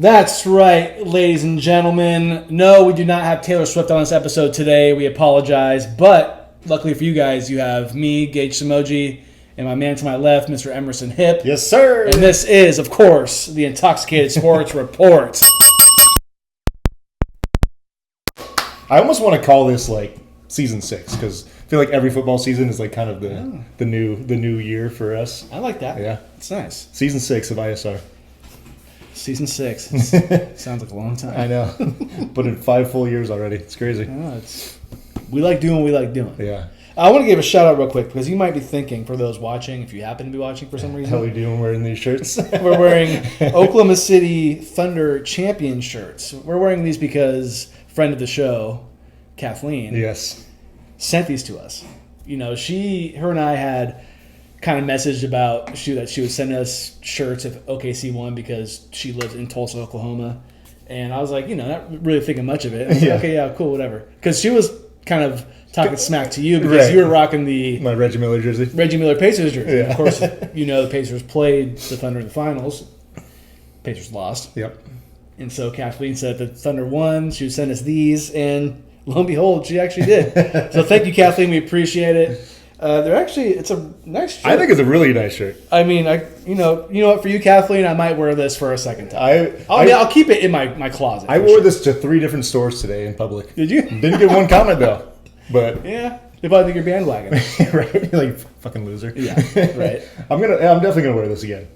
That's right, ladies and gentlemen. No, we do not have Taylor Swift on this episode today. We apologize. But luckily for you guys, you have me, Gage Samoji, and my man to my left, Mr. Emerson Hipp. Yes, sir. And this is, of course, the Intoxicated Sports Report. I almost want to call this like season 6 because I feel like every football season is like kind of the new year for us. I like that. Yeah, it's nice. Season 6 of ISR. Season 6. Sounds like a long time. I know, but in 5 full years already. It's crazy. We like doing what we like doing. Yeah. I want to give a shout out real quick because you might be thinking, for those watching, if you happen to be watching for some reason, How are we doing wearing these shirts? we're wearing Oklahoma City Thunder champion shirts. We're wearing these because friend of the show, Kathleen, Yes. sent these to us. You know, her and I had kind of messaged about that she would send us shirts if OKC won because she lives in Tulsa, Oklahoma. And I was like, not really thinking much of it. I was like, okay, yeah, cool, whatever. Because she was kind of talking smack to you because you were rocking my Reggie Miller jersey. Reggie Miller Pacers jersey. Yeah. Of course, the Pacers played the Thunder in the finals. Pacers lost. Yep. And so Kathleen said the Thunder won. She would send us these, and lo and behold, she actually did. So thank you, Kathleen. We appreciate it. It's a nice shirt. I think it's a really nice shirt. I mean, you know what? For you, Kathleen, I might wear this for a second time. I'll I'll keep it in my closet. I wore this to 3 different stores today in public. Did you? Didn't get one comment though. But Yeah. If I think you're bandwagon. right, like fucking loser. Yeah. Right. I'm definitely gonna wear this again.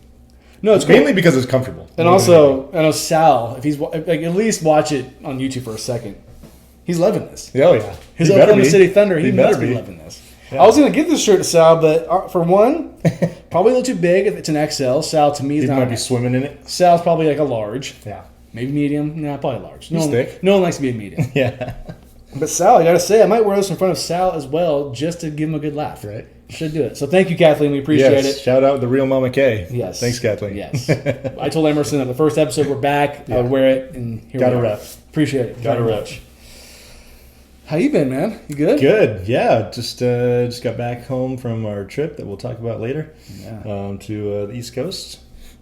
No, it's great. Mainly because it's comfortable. And also, I know Sal, if he's like, at least watch it on YouTube for a second. He's loving this. Oh yeah. His He better Oklahoma be. City Thunder, he better must be loving this. Yeah. I was going to get this shirt to Sal, but for one, probably a little too big if it's an XL. Sal, to me, is He not. might be swimming in it. Sal's probably like a large. Yeah. Maybe medium. Nah, probably large. He's thick. No one likes to be a medium. Yeah. But Sal, I got to say, I might wear this in front of Sal as well just to give him a good laugh. Right. Should do it. So thank you, Kathleen. We appreciate Yes. it. Shout out the real Mama K. Yes. Thanks, Kathleen. Yes. I told Emerson that the first episode we're back. I would wear it, and here Got we a are. rep. Appreciate it. Got a very rep. much. How you been, man? You good? Good. Yeah. Just got back home from our trip that we'll talk about later. Yeah. To the East Coast.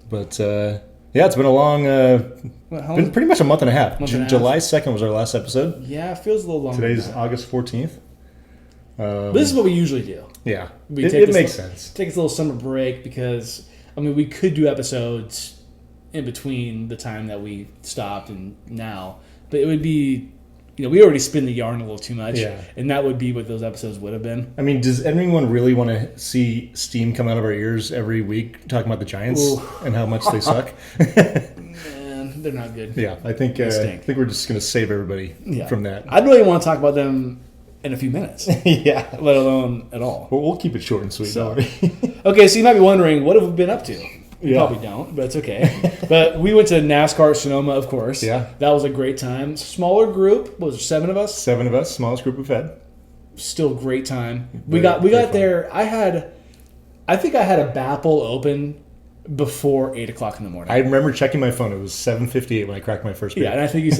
But yeah, it's been a long. How Been pretty much a month and a half. Month and a half. July 2nd was our last episode. Yeah, it feels a little longer. Today's than that. August 14th. This is what we usually do. Yeah. We It this makes little- sense. Take this little summer break because, we could do episodes in between the time that we stopped and now, but it would be, we already spin the yarn a little too much, Yeah. and that would be what those episodes would have been. I mean, does anyone really want to see steam come out of our ears every week talking about the Giants Ooh. and how much they suck? Man, they're not good. Yeah, I think we're just going to save everybody from that. I'd really want to talk about them in a few minutes, Yeah. let alone at all. Well, we'll keep it short and sweet. So- Don't worry. Okay, so you might be wondering, what have we been up to? You Yeah. probably don't, but it's okay. But we went to NASCAR at Sonoma, of course. Yeah. That was a great time. Smaller group. What was there, 7 of us? 7 of us, smallest group we've had. Still a great time. Very- We got very fun. there. I think I had a Bappel open before 8 o'clock in the morning. I remember checking my phone. It was 7:58 when I cracked my first beer. yeah, and I think you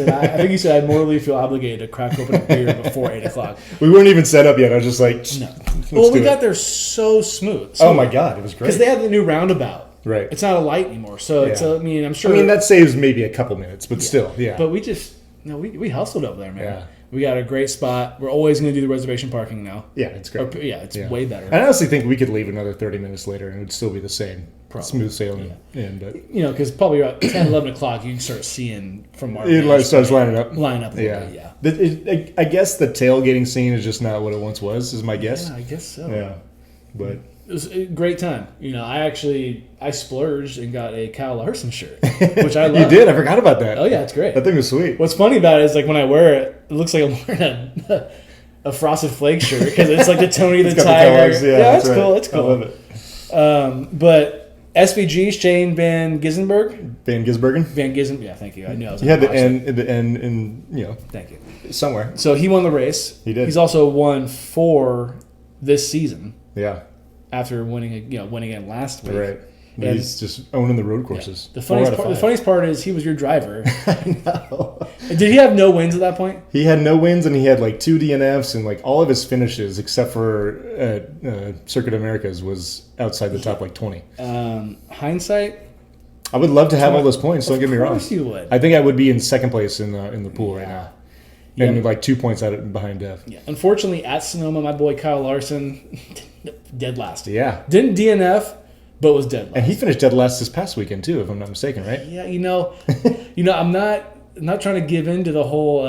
said I morally feel obligated to crack open a beer before 8 o'clock. We weren't even set up yet. I was just like, No. let's Well, we do got it. there so smooth. Oh my God, it was great. Because they had the new roundabout. Right. It's not a light anymore. So it's Yeah. I'm sure. that saves maybe a couple minutes, but still, yeah. But we just, we hustled over there, man. Yeah. We got a great spot. We're always going to do the reservation parking now. yeah, it's great. It's way better. I honestly think we could leave another 30 minutes later and it would still be the same. Probably. Smooth sailing. But Because probably about 10, 11 o'clock, you can start seeing from our it vantage starts point, lining up. line up a little Yeah. bit, yeah. I guess the tailgating scene is just not what it once was, is my guess. Yeah, I guess so. Yeah. But It was a great time. I splurged and got a Kyle Larson shirt, which I love. you did. I forgot about that. Oh, yeah, it's great. That thing was sweet. What's funny about it is, like, when I wear it, it looks like I'm wearing a Frosted Flake shirt because it's like the Tony the It's got the Tiger. Kellogg's, yeah, it's that's cool. right. It's cool. I love it. But SVG, Shane Van Gissenberg. Van Gisbergen. Van Gisbergen. Yeah, thank you. I knew I was He had the going to N in Thank you. somewhere. So he won the race. He did. He's also won 4 this season Yeah. after winning again last week. Right. And- He's just owning the road courses. The 4 out funniest of part, the 5. funniest part is he was your driver. I know. Did he have no wins at that point? He had no wins, and he had like 2 DNFs, and like all of his finishes except for Circuit Americas was outside the top like 20. Hindsight, I would love to have all those points. Don't get me wrong. Of course you would. I think I would be in second place in the pool right now, and Yeah. like 2 points out of behind Dev. Yeah. Unfortunately, at Sonoma, my boy Kyle Larson, dead last. Yeah, Didn't DNF, but was dead last. and he finished dead last this past weekend too, if I'm not mistaken, right? Yeah, I'm not trying to give in to the whole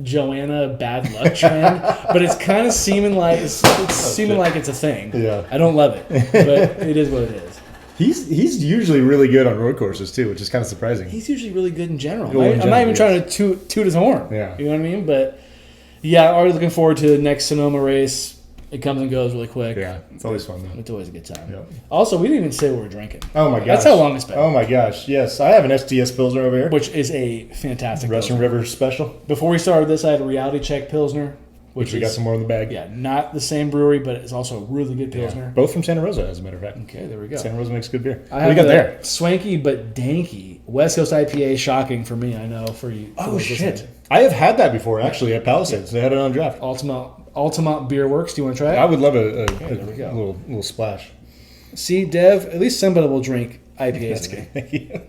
Joanna bad luck trend, but it's kind of seeming like it's seeming like it's a thing. Yeah. I don't love it, but it is what it is. He's usually really good on road courses too, which is kind of surprising. He's usually really good in general. Well, in I'm not general, even trying to toot his horn. Yeah. You know what I mean? But yeah, already looking forward to the next Sonoma race. It comes and goes really quick. Yeah, it's always fun though. It's always a good time. Yep. Also, we didn't even say what we're drinking. Oh my gosh, That's how long it's been. Oh my gosh, yes, I have an STS Pilsner over here. Which is a fantastic Russian Pilsner. River Special, Before we started this, I had a Reality Check Pilsner, which we got some more in the bag. Yeah, not the same brewery, but it's also a really good Pilsner. Both from Santa Rosa, as a matter of fact. Okay, there we go. Santa Rosa makes good beer. I What do have you got the there? Swanky but danky West Coast IPA. Shocking for me, I know. For you. for Oh those shit! listening. I have had that before actually at Palisades. They had it on draft. Altamont Beer Works. Do you want to try it? I would love a there we go. little splash. See, Dev, at least somebody will drink IPAs today.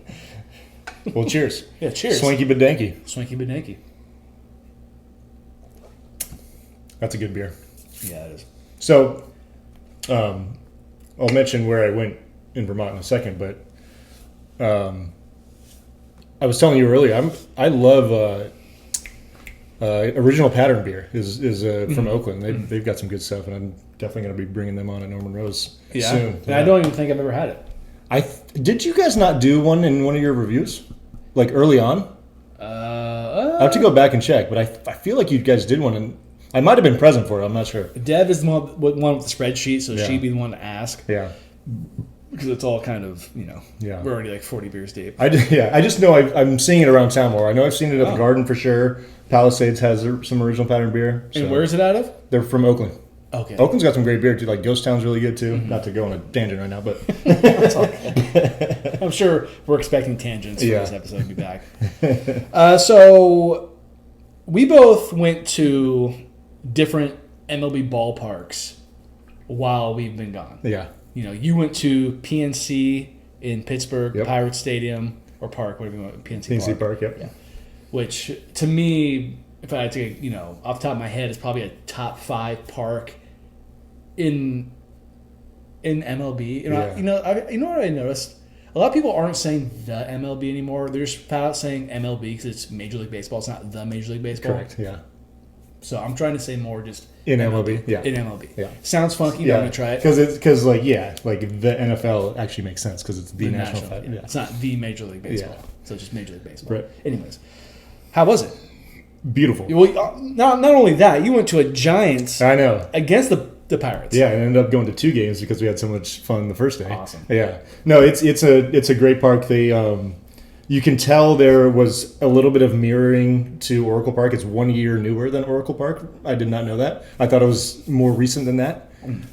Well, cheers. Yeah, cheers. Swanky but danky. Swanky but danky. That's a good beer. Yeah, it is. So, I'll mention where I went in Vermont in a second, but I was telling you earlier, I love Original Pattern beer is from Oakland. They've got some good stuff, and I'm definitely going to be bringing them on at Norman Rose soon. And I don't even think I've ever had it. Did you guys not do one in one of your reviews, like early on? I have to go back and check, but I feel like you guys did one, and I might have been present for it. I'm not sure. Dev is the one with the spreadsheet, so Yeah. she'd be the one to ask. Yeah. Because it's all kind of, Yeah. we're already like 40 beers deep. I just know I'm seeing it around town more. I know I've seen it at the Garden for sure. Palisades has some Original Pattern beer. And where is it out of? They're from Oakland. Okay. Oakland's got some great beer too. Like Ghost Town's really good too. Not to go on a tangent right now, but I'm sure we're expecting tangents for Yeah. this episode to be back. So we both went to different MLB ballparks while we've been gone. yeah, You went to PNC in Pittsburgh, Yep. Pirates Stadium or Park, whatever you want, PNC PNC Park. Park. Yep. Yeah. Which to me, if I had to, off the top of my head, is probably a top 5 park in MLB. You know what I noticed? A lot of people aren't saying the MLB anymore. They're just flat out saying MLB because it's Major League Baseball. It's not the Major League Baseball. Correct. Yeah. So I'm trying to say more just In MLB. Yeah. in MLB. Yeah. Sounds funky. Yeah. I'm gonna try it. Because like the NFL actually makes sense because it's the national. Yeah. Yeah. It's not the Major League Baseball. Yeah. So it's just Major League Baseball. Right. Anyways, how was it? Beautiful. Well, not only that, you went to a Giants I know. against the Pirates. Yeah, I ended up going to 2 games because we had so much fun the first day. Awesome. Yeah. No, it's a great park. They you can tell there was a little bit of mirroring to Oracle Park. It's 1 year newer than Oracle Park. I did not know that. I thought it was more recent than that.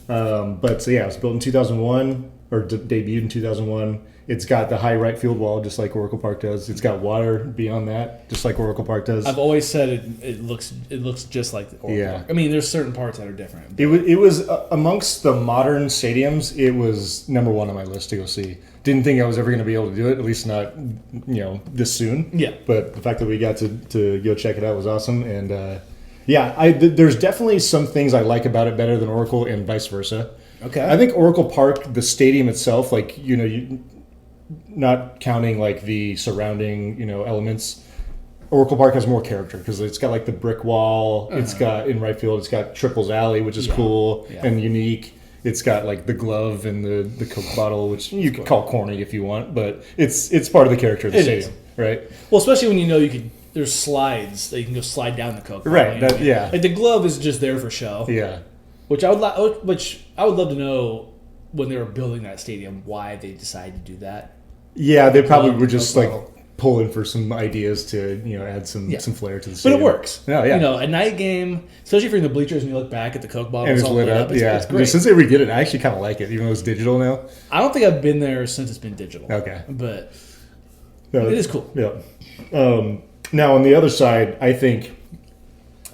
But so yeah, it was built in 2001 or debuted in 2001. It's got the high right field wall just like Oracle Park does. It's got water beyond that just like Oracle Park does. I've always said it looks just like the Oracle Yeah. Park. I mean, there's certain parts that are different. It was amongst the modern stadiums. It was number 1 on my list to go see. Didn't think I was ever going to be able to do it, at least not this soon. Yeah. But the fact that we got to go check it out was awesome. And there's definitely some things I like about it better than Oracle, and vice versa. Okay. I think Oracle Park, the stadium itself, like not counting like the surrounding elements. Oracle Park has more character because it's got like the brick wall. It's got in right field. It's got Triples Alley, which is cool and unique. It's got like the glove and the Coke bottle, which you could call corny if you want, but it's part of the character of the stadium, right? Well, especially when there's slides that you can go slide down the Coke. Right, bottle, yeah. Like the glove is just there for show. Yeah, Which I would love to know when they were building that stadium why they decided to do that. yeah. They probably Glove, were just Coke like bottle. pulling for some ideas to add some flair to the But stadium. it works. Yeah, yeah. A night game, especially if you're in the bleachers and you look back at the Coke bottle, And it's all lit up. It's great. Since they redid it, I actually kind of like it, even though it's digital now. I don't think I've been there since it's been digital. Okay. But No, it is cool. Yeah. Now on the other side, I think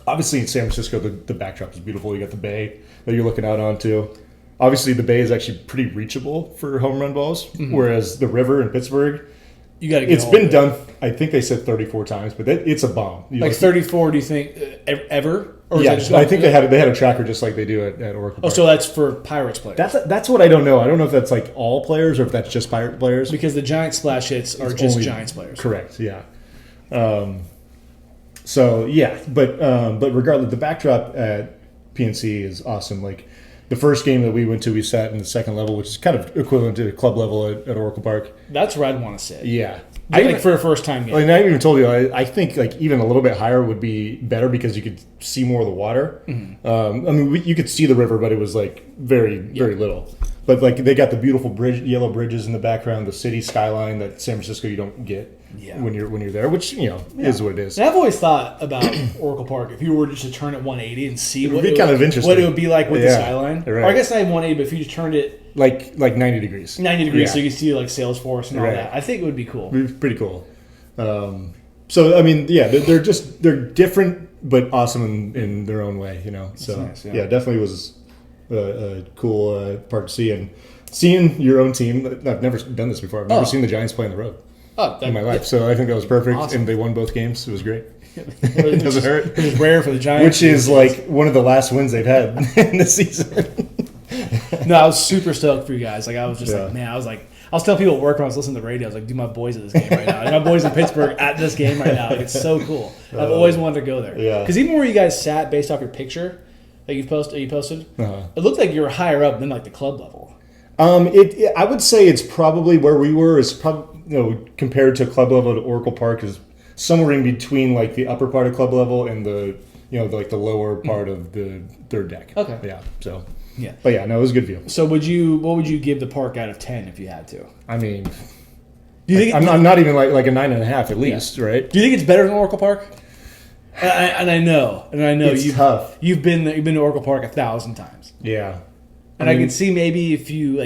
obviously in San Francisco the backdrop is beautiful. You got the bay that you're looking out onto. Obviously the bay is actually pretty reachable for home run balls, whereas the river in Pittsburgh, You got to get. It's been done. I think they said 34 times, but it's a bomb. Like 34. Do you think ever? Or is Yeah, that just I think they had a tracker just like they do at Oracle Oh, Park. so that's for Pirates players. That's what I don't know. I don't know if that's like all players or if that's just Pirate players. Because the giant splash hits are It's just only- Giants players. Correct. Yeah. So yeah, but regardless, the backdrop at PNC is awesome. Like the first game that we went to, we sat in the second level, which is kind of equivalent to club level at Oracle Park. That's where I'd want to sit. Yeah. Like for a first time game. Like I even told you, I think like even a little bit higher would be better because you could see more of the water. Mm-hmm. I mean, you could see the river, but it was like very little. But like they got the beautiful yellow bridges in the background, the city skyline that San Francisco you don't get when you're there, which is what it is. And I've always thought about Oracle Park. If you were just to turn it 180 and see what be kind of interesting. what it would be like with the skyline, right. or I guess not even 180, but if you just turned it Like 90 degrees. 90 degrees, Yeah. so you can see like Salesforce and all Right. that. I think it would be cool. It'd be pretty cool. So I mean, yeah, they're different but awesome in their own way, So nice, yeah. yeah, definitely was a cool part to see, and seeing your own team. I've never done this before. I've never seen the Giants play on the road in my life, so I think that was perfect, Awesome. and they won both games. It was great. It doesn't hurt. Which is rare for the Giants. Which is like one of the last wins they've had in the season. No, I was super stoked for you guys. Like I was just Yeah. like, man, I was telling people at work when I was listening to the radio, I was like, dude, my boys at this game right now. Like, my boys in Pittsburgh at this game right now. Like, it's so cool. I've always wanted to go there. Yeah. Because even where you guys sat based off your picture that you posted, it looked like you were higher up than like the club level. I would say it's probably where we were is probably compared to club level to Oracle Park is somewhere in between like the upper part of club level and the like the lower part of the third deck. Okay. Yeah. So. Yeah. But yeah, no, it was a good view. So what would you give the park out of 10 if you had to? I mean, Do you think I'm not even like a 9.5 at least, right? Do you think it's better than Oracle Park? And I know It's tough. You've been to Oracle Park 1,000 times. Yeah. And I can see maybe if you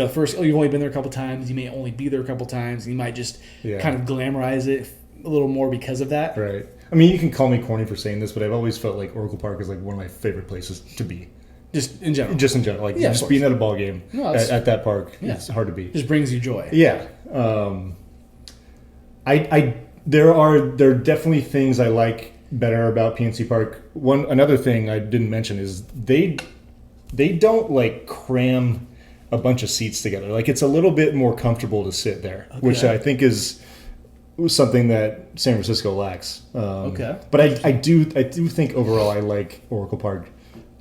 first you've only been there a couple times, you may only be there a couple times, and you might just kind of glamorize it a little more because of that. Right. I mean, you can call me corny for saying this, but I've always felt like Oracle Park is like one of my favorite places to be. Just in general. Just in general, like Yeah, of just course. being at a ball game No, at that park, Yeah. it's hard to beat. Just brings you joy. Yeah. There are definitely things I like better about PNC Park. Another thing I didn't mention is they don't like cram a bunch of seats together. Like it's a little bit more comfortable to sit there, which I think is something that San Francisco lacks. Okay. But I do think overall I like Oracle Park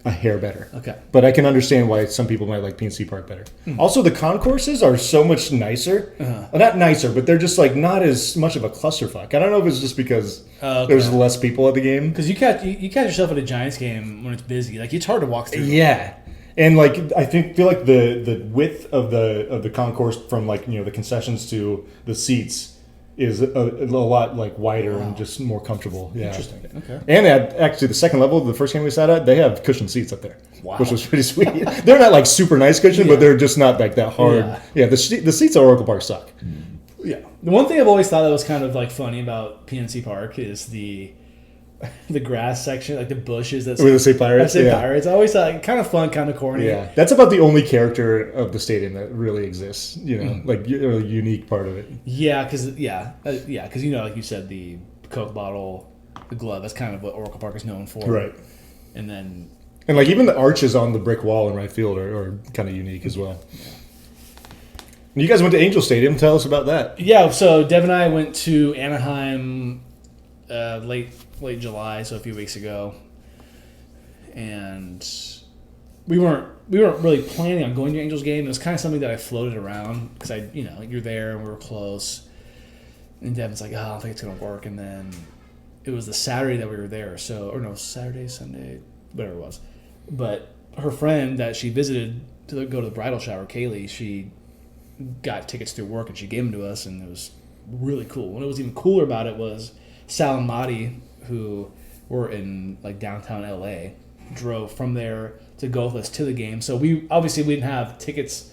a hair better. Okay. But I can understand why some people might like PNC Park better. Also, the concourses are so much nicer. Well, not nicer, but they're just like not as much of a clusterfuck. I don't know if it's just because there's less people at the game. Because you catch yourself at a Giants game when it's busy. Like it's hard to walk through. Yeah. And like I feel like the width of the concourse from like the concessions to the seats is a lot like wider and just more comfortable. Yeah. Interesting. Okay. And actually the second level, the first game we sat at, they have cushioned seats up there, Wow. which was pretty sweet. They're not like super nice cushion, but they're just not like that hard. Yeah, the seats at Oracle Park suck. Yeah. The one thing I've always thought that was kind of like funny about PNC Park is the grass section, like the bushes that Where they say Pirates. say Yeah. Pirates. I always thought like, kind of fun, kind of corny. Yeah, that's about the only character of the stadium that really exists. Like a unique part of it. Yeah, because like you said, the Coke bottle, the glove. That's kind of what Oracle Park is known for. Right. And then And like even the arches on the brick wall in right field are kind of unique as well. And you guys went to Angel Stadium. Tell us about that. yeah, so Dev and I went to Anaheim late July, so a few weeks ago, and we weren't really planning on going to Angels game. It was kind of something that I floated around because you're there and we were close, and Devon's like, oh, I don't think it's gonna work, and then it was the Saturday that we were there, Saturday, Sunday, whatever it was, but her friend that she visited to go to the bridal shower, Kaylee, she got tickets through work and she gave them to us, and it was really cool. What was even cooler about it was Sal and Madi, who were in like downtown LA, drove from there to go with us to the game. So we didn't have tickets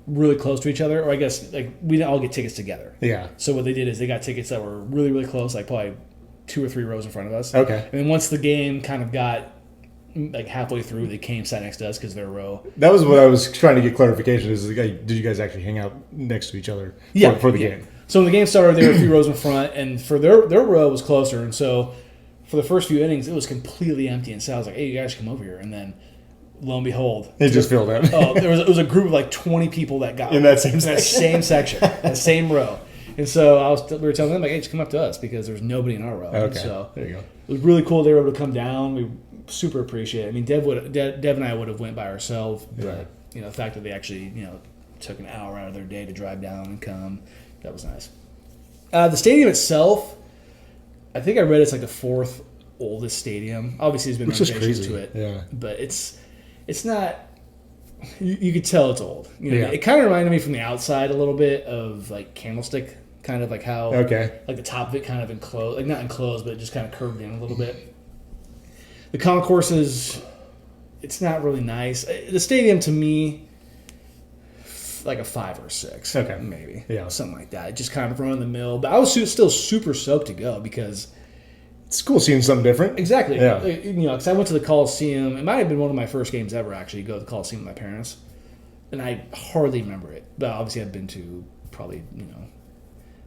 really close to each other, or I guess like we didn't all get tickets together. Yeah. So what they did is they got tickets that were really, really close, like probably 2 or 3 rows in front of us. Okay. And then once the game kind of got like halfway through, they came sat next to us because their row. That was what I was trying to get clarification. Did you guys actually hang out next to each other for the game? So when the game started, they were a few rows in front, and for their row was closer, and so for the first few innings, it was completely empty. And so I was like, "Hey, you guys come over here," and then lo and behold, It just filled out. it was a group of like 20 people that got In that same same section, that same row. And so we were telling them like, "Hey, just come up to us," because there's nobody in our row. And Okay. so There you go. it was really cool they were able to come down. We super appreciate it. I mean, Dev and I would have went by ourselves, but the fact that they actually took an hour out of their day to drive down and come, that was nice. The stadium itself, I think I read it's like the fourth oldest stadium. Obviously, there's been Which is renovations crazy. to it, Yeah. but it's not. You could tell it's old. Yeah. It kind of reminded me from the outside a little bit of like Candlestick, kind of like how like the top of it kind of enclosed, like not enclosed, but just kind of curved in a little bit. The concourses, it's not really nice. The stadium to me, like a 5 or 6, Okay. maybe, something like that. Just kind of run in the mill. But I was still super stoked to go because It's cool seeing something different. exactly, Yeah. because I went to the Coliseum. It might have been one of my first games ever actually go to the Coliseum with my parents, and I hardly remember it. But obviously, I've been to probably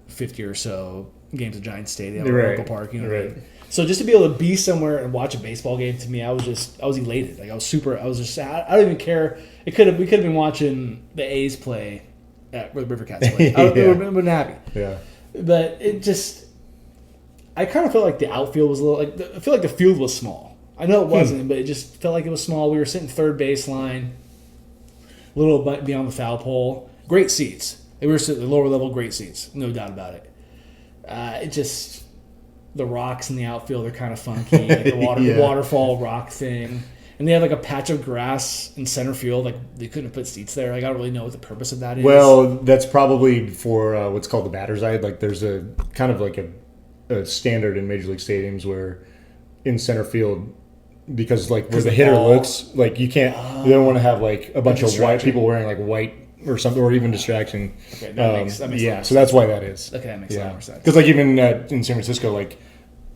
50 or so games at Giants Stadium or Right. Oracle Park. What I Right. mean? So just to be able to be somewhere and watch a baseball game, to me, I was elated. Like I don't even care. We could have been watching the A's play at where the River Cats play. I would have been happy. Yeah. But it just, I kind of felt like the outfield was a little, I feel like the field was small. I know it wasn't, but it just felt like it was small. We were sitting third baseline, a little bit beyond the foul pole. Great seats. They were sitting at the lower level, great seats, no doubt about it. It just, the rocks in the outfield are kind of funky, like the waterfall rock thing. And they have like a patch of grass in center field. Like they couldn't have put seats there. Like I don't really know what the purpose of that is. Well, that's probably for what's called the batter's eye. Like there's a kind of like a standard in Major League stadiums where in center field, because like where the hitter looks, like you can't, you don't want to have like a bunch of white people wearing like white or something, or even distraction. Okay, that makes a lot of so sense. that's why that is. Okay, that makes a lot more sense. Because like even in San Francisco, like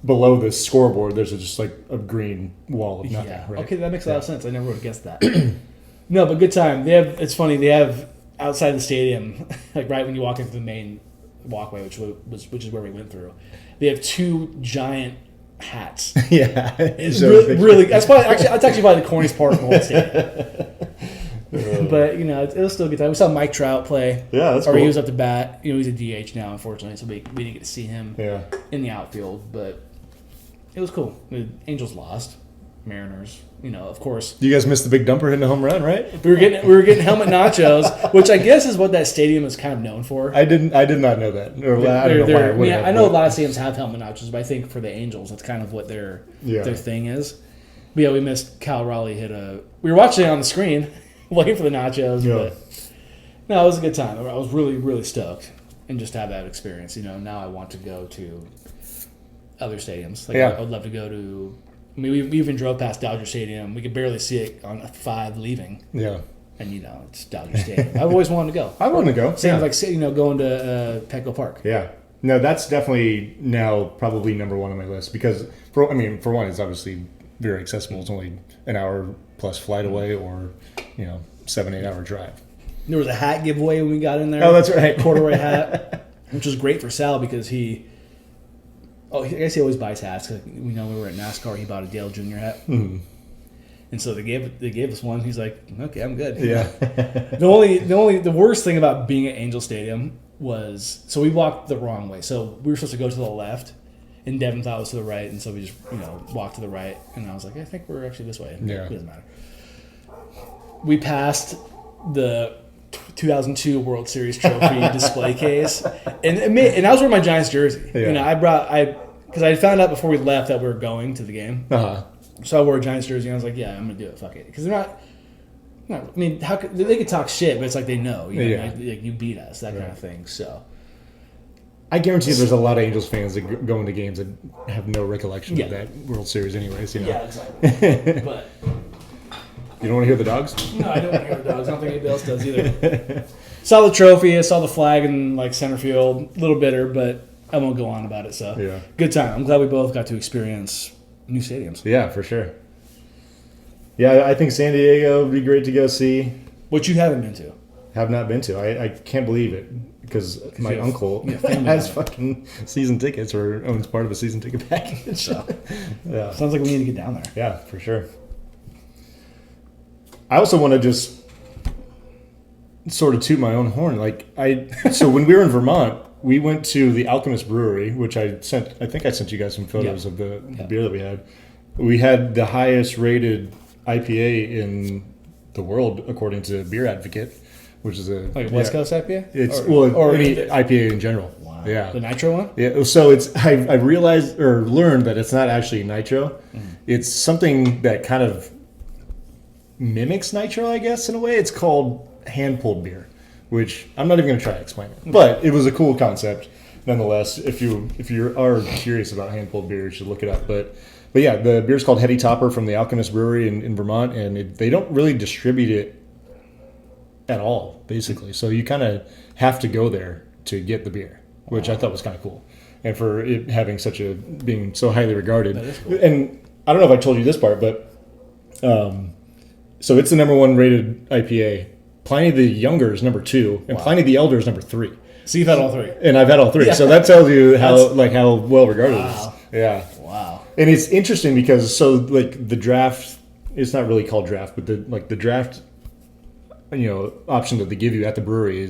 below the scoreboard, there's just like a green wall of nothing. Yeah. Right? Okay, that makes a lot of sense. I never would have guessed that. No, but good time. It's funny. They have outside the stadium, like right when you walk into the main walkway, which is where we went through. They have 2 giant hats. Yeah. It's really. That's actually probably the corniest part of the whole stadium. But it was still a good time. We saw Mike Trout play. Yeah, that's or cool. he was up to bat. He's a DH now, unfortunately, so we didn't get to see him in the outfield. But it was cool. The Angels lost. Mariners, of course. You guys missed the big dumper hitting a home run, right? We were getting helmet nachos, which I guess is what that stadium is kind of known for. I did not know that. Or I don't know why I would have. I know a lot of stadiums have helmet nachos, but I think for the Angels, that's kind of what their thing is. But yeah, we missed Cal Raleigh we were watching it on the screen, waiting for the nachos, but no, it was a good time. I was really, really stoked and just to have that experience. Now I want to go to other stadiums. Like I would love to go to. I mean, we even drove past Dodger Stadium. We could barely see it on 5 leaving. Yeah. And, it's Dodger Stadium. I've always wanted to go. I want to go. Same like, going to Petco Park. Yeah. No, that's definitely now probably number 1 on my list because, for one, it's obviously very accessible. It's only an hour plus flight away or, 7-8 hour drive. There was a hat giveaway when we got in there. Oh, that's right. Corduroy hat, which was great for Sal because I guess he always buys hats. Cause we were at NASCAR. He bought a Dale Jr. hat, and so they gave us one. He's like, "Okay, I'm good." Yeah. The worst thing about being at Angel Stadium was we walked the wrong way. So we were supposed to go to the left, and Devin thought it was to the right, and so we just walked to the right. And I was like, "I think we're actually this way." Yeah. It doesn't matter. We passed the 2002 World Series trophy display case, and I was wearing my Giants jersey. Yeah. Because I found out before we left that we were going to the game. Uh-huh. So I wore a Giants jersey, and I was like, "Yeah, I'm gonna do it. Fuck it." Because they're not. I mean, they could talk shit, but it's like they know. Like you beat us, that kind of thing. So. I guarantee there's a lot of Angels fans that go into games that have no recollection of that World Series, anyways. Yeah, exactly. But. You don't want to hear the dogs? No, I don't want to hear the dogs. I don't think anybody else does either. Saw the trophy. I saw the flag in center field. A little bitter, but I won't go on about it. So good time. I'm glad we both got to experience new stadiums. Yeah, for sure. Yeah, I think San Diego would be great to go see. Which you haven't been to. Have not been to. I can't believe it. because my you have- uncle you have family has down there. fucking season tickets or owns part of a season ticket package. So, yeah, Sounds like we need to get down there. yeah, for sure. I also want to just sort of toot my own horn. So when we were in Vermont, we went to the Alchemist Brewery, which I think I sent you guys some photos Yeah. of the Yeah. beer that we had. We had the highest rated IPA in the world according to Beer Advocate, which is a Like West Coast IPA? It's or any IPA in general. Wow. Yeah. The nitro one? Yeah, so I realized or learned that it's not actually nitro. It's something that kind of mimics nitro, I guess, in a way. It's called hand pulled beer, which I'm not even going to try to explain it. But it was a cool concept, nonetheless. If you are curious about hand pulled beer, you should look it up. But yeah, the beer's called Heady Topper from the Alchemist Brewery in Vermont, and they don't really distribute it at all, basically. So you kind of have to go there to get the beer, which I thought was kind of cool. And for it having being so highly regarded. That is cool. And I don't know if I told you this part, but so it's the number one rated IPA. Pliny the Younger is number 2, and Wow. Pliny the Elder is number 3. So you've had all three. And I've had all 3. Yeah. So that tells you how well regarded Wow. it is. Yeah. Wow. And it's interesting because the draft, it's not really called draft, but the draft option that they give you at the brewery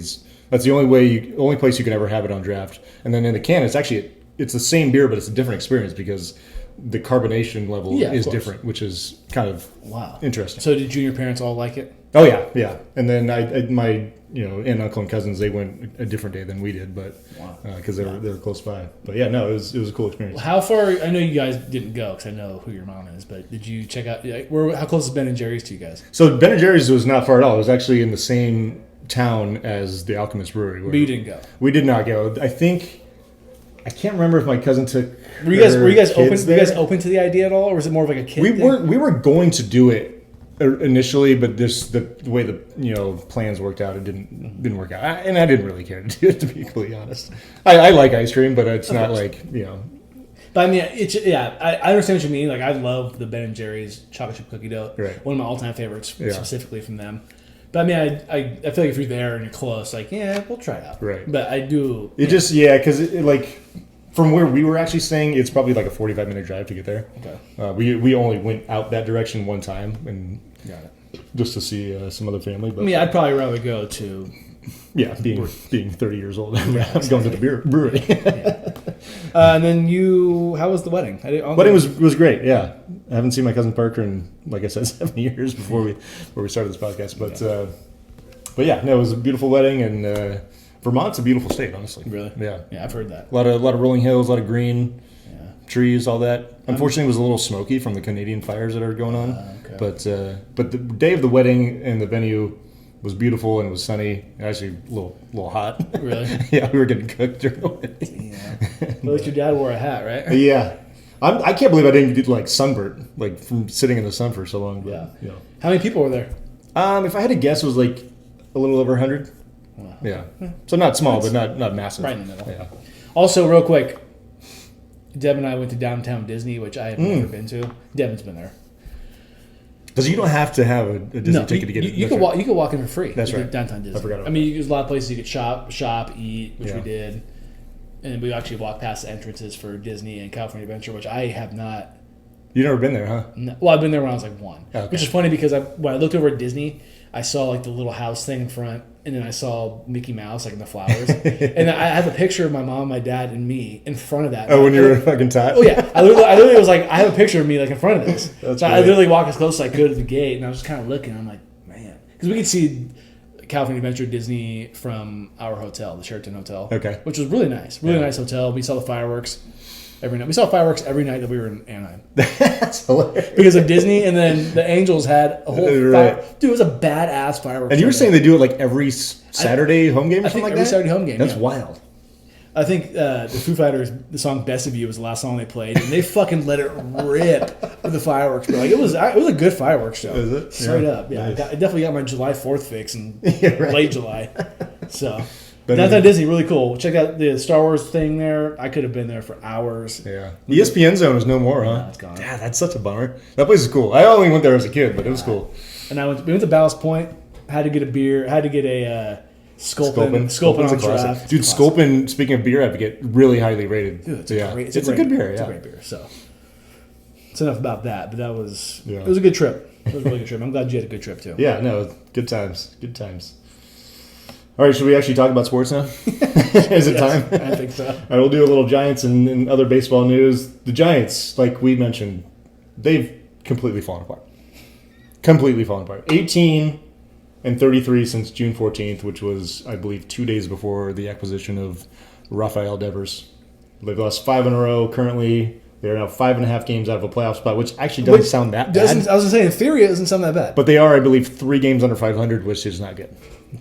that's the only place you can ever have it on draft. And then in the can, it's the same beer, but it's a different experience because the carbonation level Yeah, of is course. different, which is kind of Wow. interesting. So did you and your parents all like it? Oh yeah. And then my aunt, uncle, and cousins, they went a different day than we did, but Wow. because they were close by. But yeah, no, it was a cool experience. How far? I know you guys didn't go because I know who your mom is, but did you check out? How close is Ben and Jerry's to you guys? So Ben and Jerry's was not far at all. It was actually in the same town as the Alchemist Brewery. But you didn't go. We did not go. I can't remember if my cousin took. Were you guys her open? kids Were you guys there. open to the idea at all, or was it more of like a kid? We thing? were going to do it initially, but the way the plans worked out, it didn't work out, and I didn't really care to do it, to be completely honest. I like ice cream, but it's not like But I mean, I understand what you mean. Like, I love the Ben and Jerry's chocolate chip cookie dough. Right. One of my all-time favorites, Yeah. specifically from them. But I mean, I feel like if you're there and you're close, like, yeah, we'll try it out. Right. But I do. It just because like from where we were actually staying, it's probably like a 45-minute drive to get there. Okay. We only went out that direction one time and Got it. just to see some other family. But I mean, I'd probably rather go to. yeah, being 30 years old, going to the brewery. And then how was the wedding? Wedding was great. Yeah, I haven't seen my cousin Parker in, like I said, 7 years before we started this podcast. But yeah, no, it was a beautiful wedding, and Vermont's a beautiful state, honestly. Really? Yeah. Yeah, I've heard that. A lot of rolling hills, a lot of green Yeah. trees, all that. Unfortunately, it was a little smoky from the Canadian fires that are going on. Okay. But the day of the wedding and the venue was beautiful and it was sunny. Actually, a little hot. Really? Yeah, we were getting cooked during the wedding. Yeah. At least your dad wore a hat, right? Yeah. I can't believe I didn't get like sunburnt, like from sitting in the sun for so long. But, Yeah. How many people were there? If I had to guess, it was like a little over 100. Wow. Yeah. So not small, but not massive. Right in the middle. Yeah. Also, real quick, Deb and I went to Downtown Disney, which I have never been to. Devin's been there. Because you don't have to have a Disney ticket to get it. You can walk. You can walk in for free. That's to right. Downtown Disney. I forgot about I mean, there's a lot of places you could shop, eat, which Yeah. we did, and we actually walked past the entrances for Disney and California Adventure, which I have not. You've never been there, huh? No, well, I've been there when I was like 1, Okay. which is funny because when I looked over at Disney, I saw like the little house thing in front, and then I saw Mickey Mouse like in the flowers, and I have a picture of my mom, my dad, and me in front of that. Oh, when you were fucking tot? Oh yeah, I literally was like, I have a picture of me like in front of this. That's So I great. literally walked as close as I could to the gate, and I was just kind of looking. I'm like, man, because we could see California Adventure Disney from our hotel, the Sheraton Hotel. Okay. Which was really nice, really Yeah. nice hotel. We saw the fireworks every night. We saw fireworks every night that we were in Anaheim That's hilarious. because of Disney, and then the Angels had a whole Right. dude. It was a badass fireworks. And you were show saying there. they do it like every Saturday home game or I something think like every that? Saturday home game. That's yeah. wild. I think the Foo Fighters, the song "Best of You" was the last song they played, and they fucking let it rip with the fireworks, bro. Like it was a good fireworks show. Is it? Straight Yeah. up? Yeah, Nice. I definitely got my July 4th fix in Yeah, right. late July. So But Downtown Disney, really cool. Check out the Star Wars thing there. I could have been there for hours. Yeah. The ESPN zone is no more, huh? No, it's gone. Yeah, that's such a bummer. That place is cool. I only went there as a kid, but it was cool. And we went to Ballast Point. Had to get a beer. Had to get Sculpin Sculpin's on a classic. draft. Dude, Classic. Sculpin, speaking of beer advocate, really highly rated. Dude, it's yeah. a great, it's a good beer. It's Yeah. a great beer. So it's enough about that. But that was Yeah. it was a good trip. It was a really good trip. I'm glad you had a good trip too. Yeah, no, good times. Good times. All right, should we actually talk about sports now? Is it time? I think so. All right, we'll do a little Giants and other baseball news. The Giants, like we mentioned, they've completely fallen apart. 18 and 33 since June 14th, which was, I believe, 2 days before the acquisition of Rafael Devers. They've lost 5 in a row. Currently, they're now 5.5 games out of a playoff spot, which actually doesn't sound that bad. I was going to say, in theory, it doesn't sound that bad. But they are, I believe, 3 games under 500, which is not good.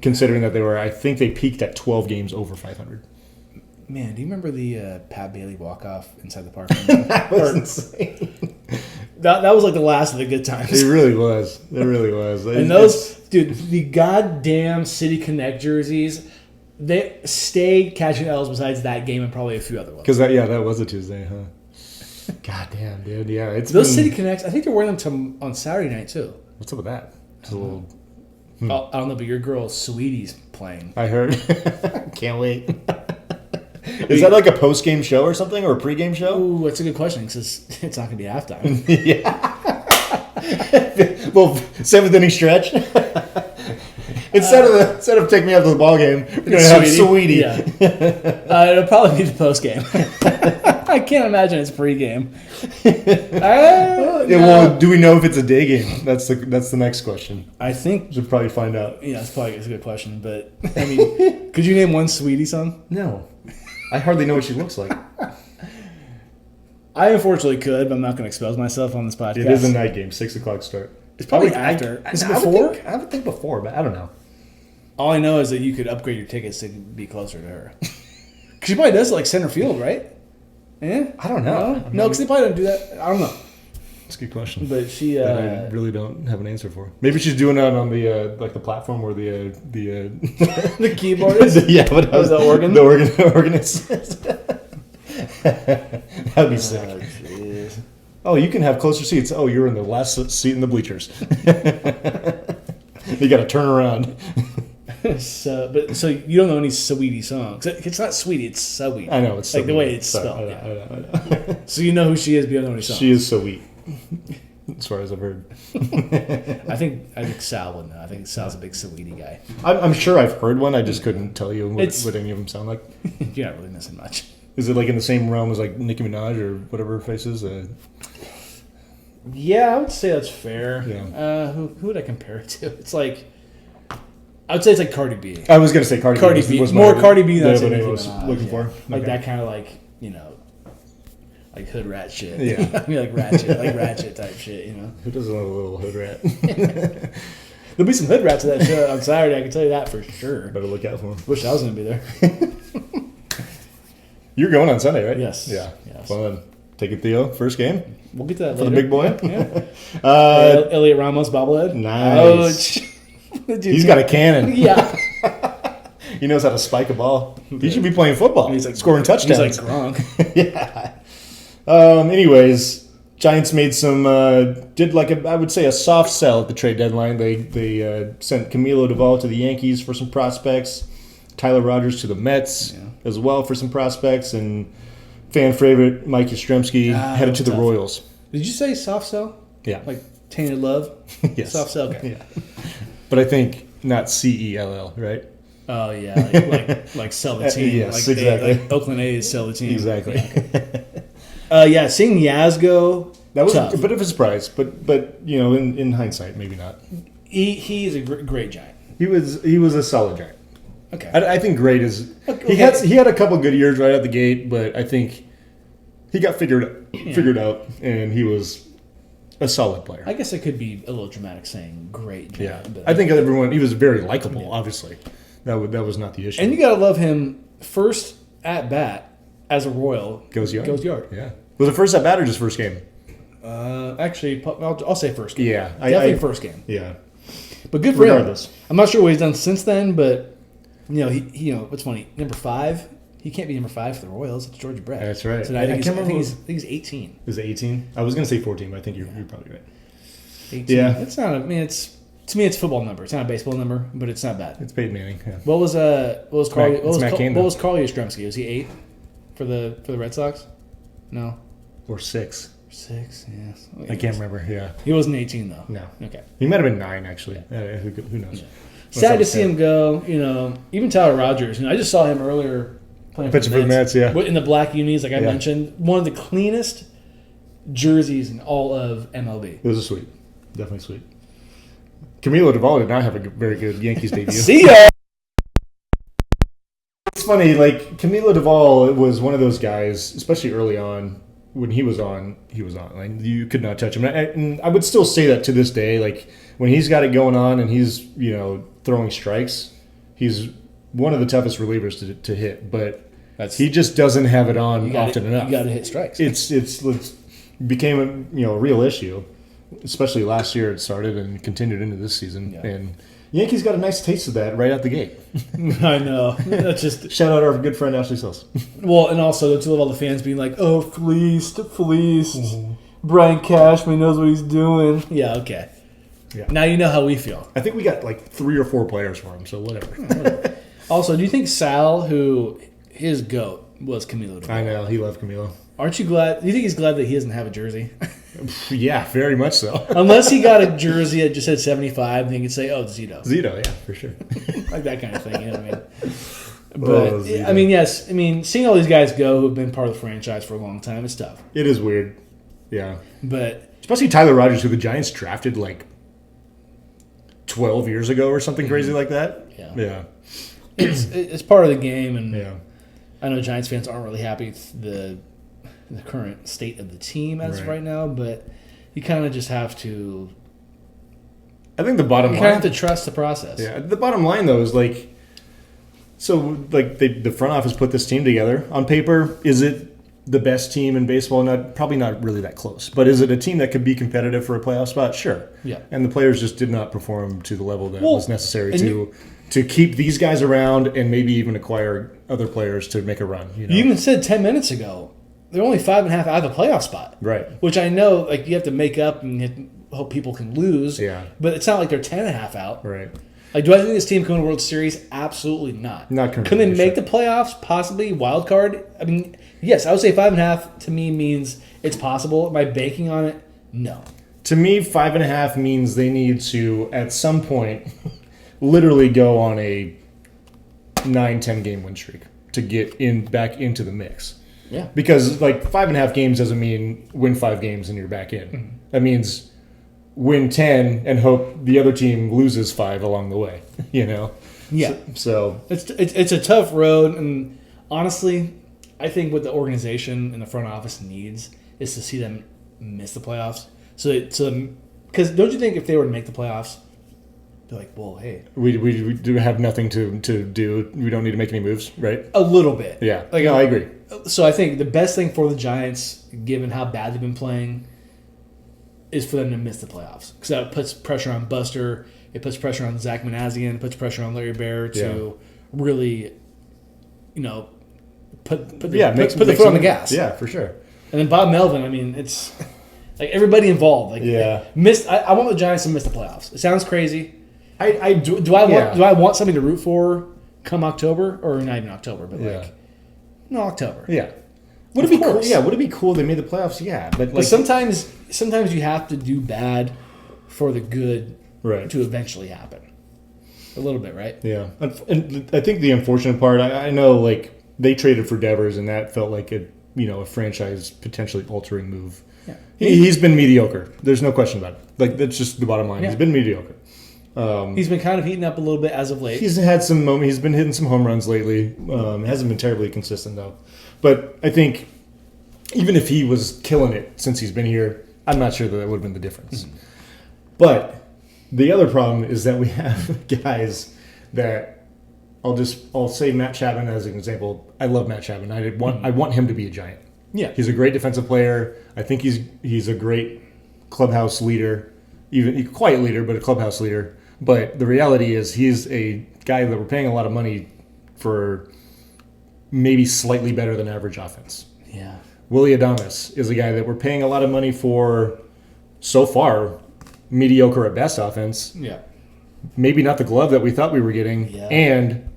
Considering that I think they peaked at 12 games over 500. Man, do you remember the Pat Bailey walk-off inside the park? That was insane. That was like the last of the good times. It really was. It really was. And those, dude, the goddamn City Connect jerseys, they stayed catching L's besides that game and probably a few other ones. Because that was a Tuesday, huh? God damn, dude. Yeah, it's Those been, City Connects, I think they're wearing them on Saturday night too. What's up with that? It's a little. I don't know, but your girl Sweetie's playing. I heard. Can't wait. Is that like a post-game show or something, or a pre-game show? Ooh, that's a good question because it's not going to be halftime. Little 7th inning stretch. Instead of taking me out to the ball game, we're gonna have Sweetie. Yeah. It'll probably be the post game. I can't imagine it's pre-game. Well, do we know if it's a day game? That's the next question. I think. Should probably find out. Yeah, it's a good question. But I mean, could you name one Sweetie song? No, I hardly know what she looks like. I unfortunately could, but I'm not going to expose myself on this podcast. It is a night game, 6:00 start. It's probably after. Is it I would before? think- I would think before, but I don't know. All I know is that you could upgrade your tickets to be closer to her. Because she probably does like center field, right? Yeah? I don't know. No, because they probably don't do that. I don't know. That's a good question. But she... That I really don't have an answer for. Maybe she's doing that on the the platform where the the keyboard is... yeah, what was the organ? The organist. That'd be sick. Oh, jeez. Oh, you can have closer seats. Oh, you're in the last seat in the bleachers. You got to turn around. So you don't know any Sweetie songs. It's not Sweetie, it's Sweet. I know it's like the so way weird. it's So- spelled. I know. So you know who she is, but you don't know any songs. She is so sweet, as far as I've heard. I think Sal would know. I think Sal's a big Sweetie guy. I'm sure I've heard one. I just couldn't tell you It's- what any of them sound like. You're not really missing much. Is it like in the same realm as like Nicki Minaj or whatever her face is? Yeah, I would say that's fair. Yeah. Who would I compare it to? It's like I would say it's like Cardi B. I was gonna say Cardi B. was More my- Cardi B than I'd say what I Nicki was Minaj, looking yeah. for. Like Okay. that kind of like like hood rat shit. Yeah. I mean like ratchet type shit. Who doesn't love a little hood rat? There'll be some hood rats at that show on Saturday. I can tell you that for sure. Better look out for him. Wish I was gonna be there. You're going on Sunday, right? Yes. Yeah. Yes. Fun. Take it, Theo. First game We'll get to that for later. the big boy. Yeah. Elliot Ramos bobblehead. Nice. Dude, He's got a cannon. Yeah. He knows how to spike a ball. He should be playing football. He's like scoring touchdowns. He's like Gronk. Yeah. Anyways, Giants made some did like I would say a soft sell at the trade deadline. They sent Camilo Duvall to the Yankees for some prospects, Tyler Rogers to the Mets as well for some prospects, and fan favorite Mike Yastrzemski headed to the tough. Royals. Did you say soft sell? Yeah. Like tainted love? Yes. Soft sell. Okay. Yeah. But I think not CELL, right? Oh yeah, like sell the team. Yes, like exactly. like Oakland A's sell the team. Exactly. Yeah, seeing Yaz go. That was tough. a bit of a surprise, but in hindsight, maybe not. He's a great Giant. He was a solid Giant. Okay. I think great is Okay. he had a couple good years right out the gate, but I think he got figured out, and he was a solid player. I guess it could be a little dramatic saying great Giant. Yeah, But I think he was very likable. Obviously, that was not the issue. and you gotta love him first at bat as a Royal. goes yard. Yeah. Was it first at bat or just first game? Actually, I'll say first game. Yeah, Definitely first game. Yeah, But good for Regardless. him. I'm not sure what he's done since then, but he what's funny, number 5. He can't be number 5 for the Royals. It's George Brett. That's right. So I can't remember I think he's 18. is it 18? I was gonna say 14, but I think you're probably right. 18. Yeah. It's not. I mean, it's To me, it's a football number. It's not a baseball number, but it's not bad. It's Peyton Manning. Yeah. What was Carl? Matt Cain, What was Carl Yastrzemski? Was he 8 for the Red Sox? No, Or 6. 6. Yes, I can't remember. Yeah. He wasn't 18 though. No. Okay. He might have been 9 actually. Who knows? Yeah. What's Sad up to see with him go. Even Tyler Rogers. I just saw him earlier playing Pitching for the Mets, yeah. in the black unis, like I Yeah. mentioned. One of the cleanest jerseys in all of MLB. It was a sweet. Definitely sweet. Camilo Duvall did not have a very good Yankees debut. See ya. It's funny, like Camilo Duvall was one of those guys, especially early on. When he was on. Like you could not touch him. And I would still say that to this day. Like when he's got it going on and he's throwing strikes, he's one of the toughest relievers to hit. But he just doesn't have it on often enough. You got to hit strikes. It's became a real issue, especially last year. It started and continued into this season. Yeah. And Yankees got a nice taste of that right out the gate. I know. That's just Shout out our good friend Ashley Sills. well, and also to all the fans being like, "Oh, fleeced. Brian Cashman knows what he's doing." Yeah, okay. Yeah. Now you know how we feel. I think we got like 3 or 4 players for him, so whatever. Also, do you think Sal, who his goat was Camilo Duvall? I know he loved Camilo. Aren't you glad? Do you think he's glad that he doesn't have a jersey? Yeah, very much so. Unless he got a jersey that just said 75, then he could say, "Oh, it's Zito." Zito, yeah, for sure. Like that kind of thing. You know what I mean? Oh, But Zito. I mean, yes. I mean, seeing all these guys go who've been part of the franchise for a long time is tough. It is weird. Yeah. But Especially Tyler Rogers, who the Giants drafted like 12 years ago or something crazy like that. Yeah. Yeah. it's part of the game, and Yeah. I know Giants fans aren't really happy with the current state of the team as of Right. right now, but you kind of just have to. I think the bottom You kind line. of have to trust the process. Yeah, the bottom line though is like, so like the front office put this team together. On paper, is it the best team in baseball? Probably not really that close. But is it a team that could be competitive for a playoff spot? Sure. Yeah. And the players just did not perform to the level that Well, was necessary and to keep these guys around and maybe even acquire other players to make a run. You know? You even said 10 minutes ago they're only 5.5 out of the playoff spot. Right. Which I know, like, you have to make up and you have to hope people can lose. Yeah. But it's not like they're 10.5 out. Right. Like, do I think this team can win a World Series? Absolutely not. Not Can they convinced, make sure. the playoffs? Possibly. Wild card? I mean, yes, I would say 5.5 to me means it's possible. Am I banking on it? No. To me, 5.5 means they need to, at some point, literally go on a 9-10 game win streak to get back into the mix. Yeah. Because like 5.5 games doesn't mean win 5 games and you're back in. Mm-hmm. That means win 10 and hope the other team loses 5 along the way. You know. Yeah. So It's a tough road, and honestly, I think what the organization and the front office needs is to see them miss the playoffs. Because don't you think if they were to make the playoffs, they're like, well, hey, we do have nothing to do. We don't need to make any moves, right? a little bit. Yeah. Like, No, I agree. So I think the best thing for the Giants, given how bad they've been playing, is for them to miss the playoffs. Because that puts pressure on Buster. It puts pressure on Zach Manassian. It puts pressure on Larry Bear to really, put the foot on the gas. Yeah, for sure. And then Bob Melvin, I mean, it's like everybody involved. Like, Yeah. I want the Giants to miss the playoffs. It sounds crazy. I Do I want something to root for come October, or not even October, but Yeah. no, October. Yeah. Would Of it be course. cool? Yeah, would it be cool they made the playoffs? Yeah, but But sometimes you have to do bad for the good right. to eventually happen. A little bit, right? Yeah, and I think the unfortunate part, I know, like they traded for Devers, and that felt like a franchise potentially altering move. Yeah. He's been mediocre. There's no question about it. Like that's just the bottom line. Yeah. He's been mediocre. He's been kind of heating up a little bit as of late. He's had some moments. He's been hitting some home runs lately. Hasn't been terribly consistent though. But I think even if he was killing it since he's been here, I'm not sure that would have been the difference. Mm-hmm. But the other problem is that we have guys that I'll say Matt Chapman as an example. I love Matt Chapman. I want him to be a Giant. Yeah. He's a great defensive player. I think he's a great clubhouse leader, even a quiet leader, but a clubhouse leader. But the reality is he's a guy that we're paying a lot of money for maybe slightly better than average offense. Yeah. Willie Adames is a guy that we're paying a lot of money for so far, mediocre at best offense. Yeah. maybe not the glove that we thought we were getting. Yeah. And,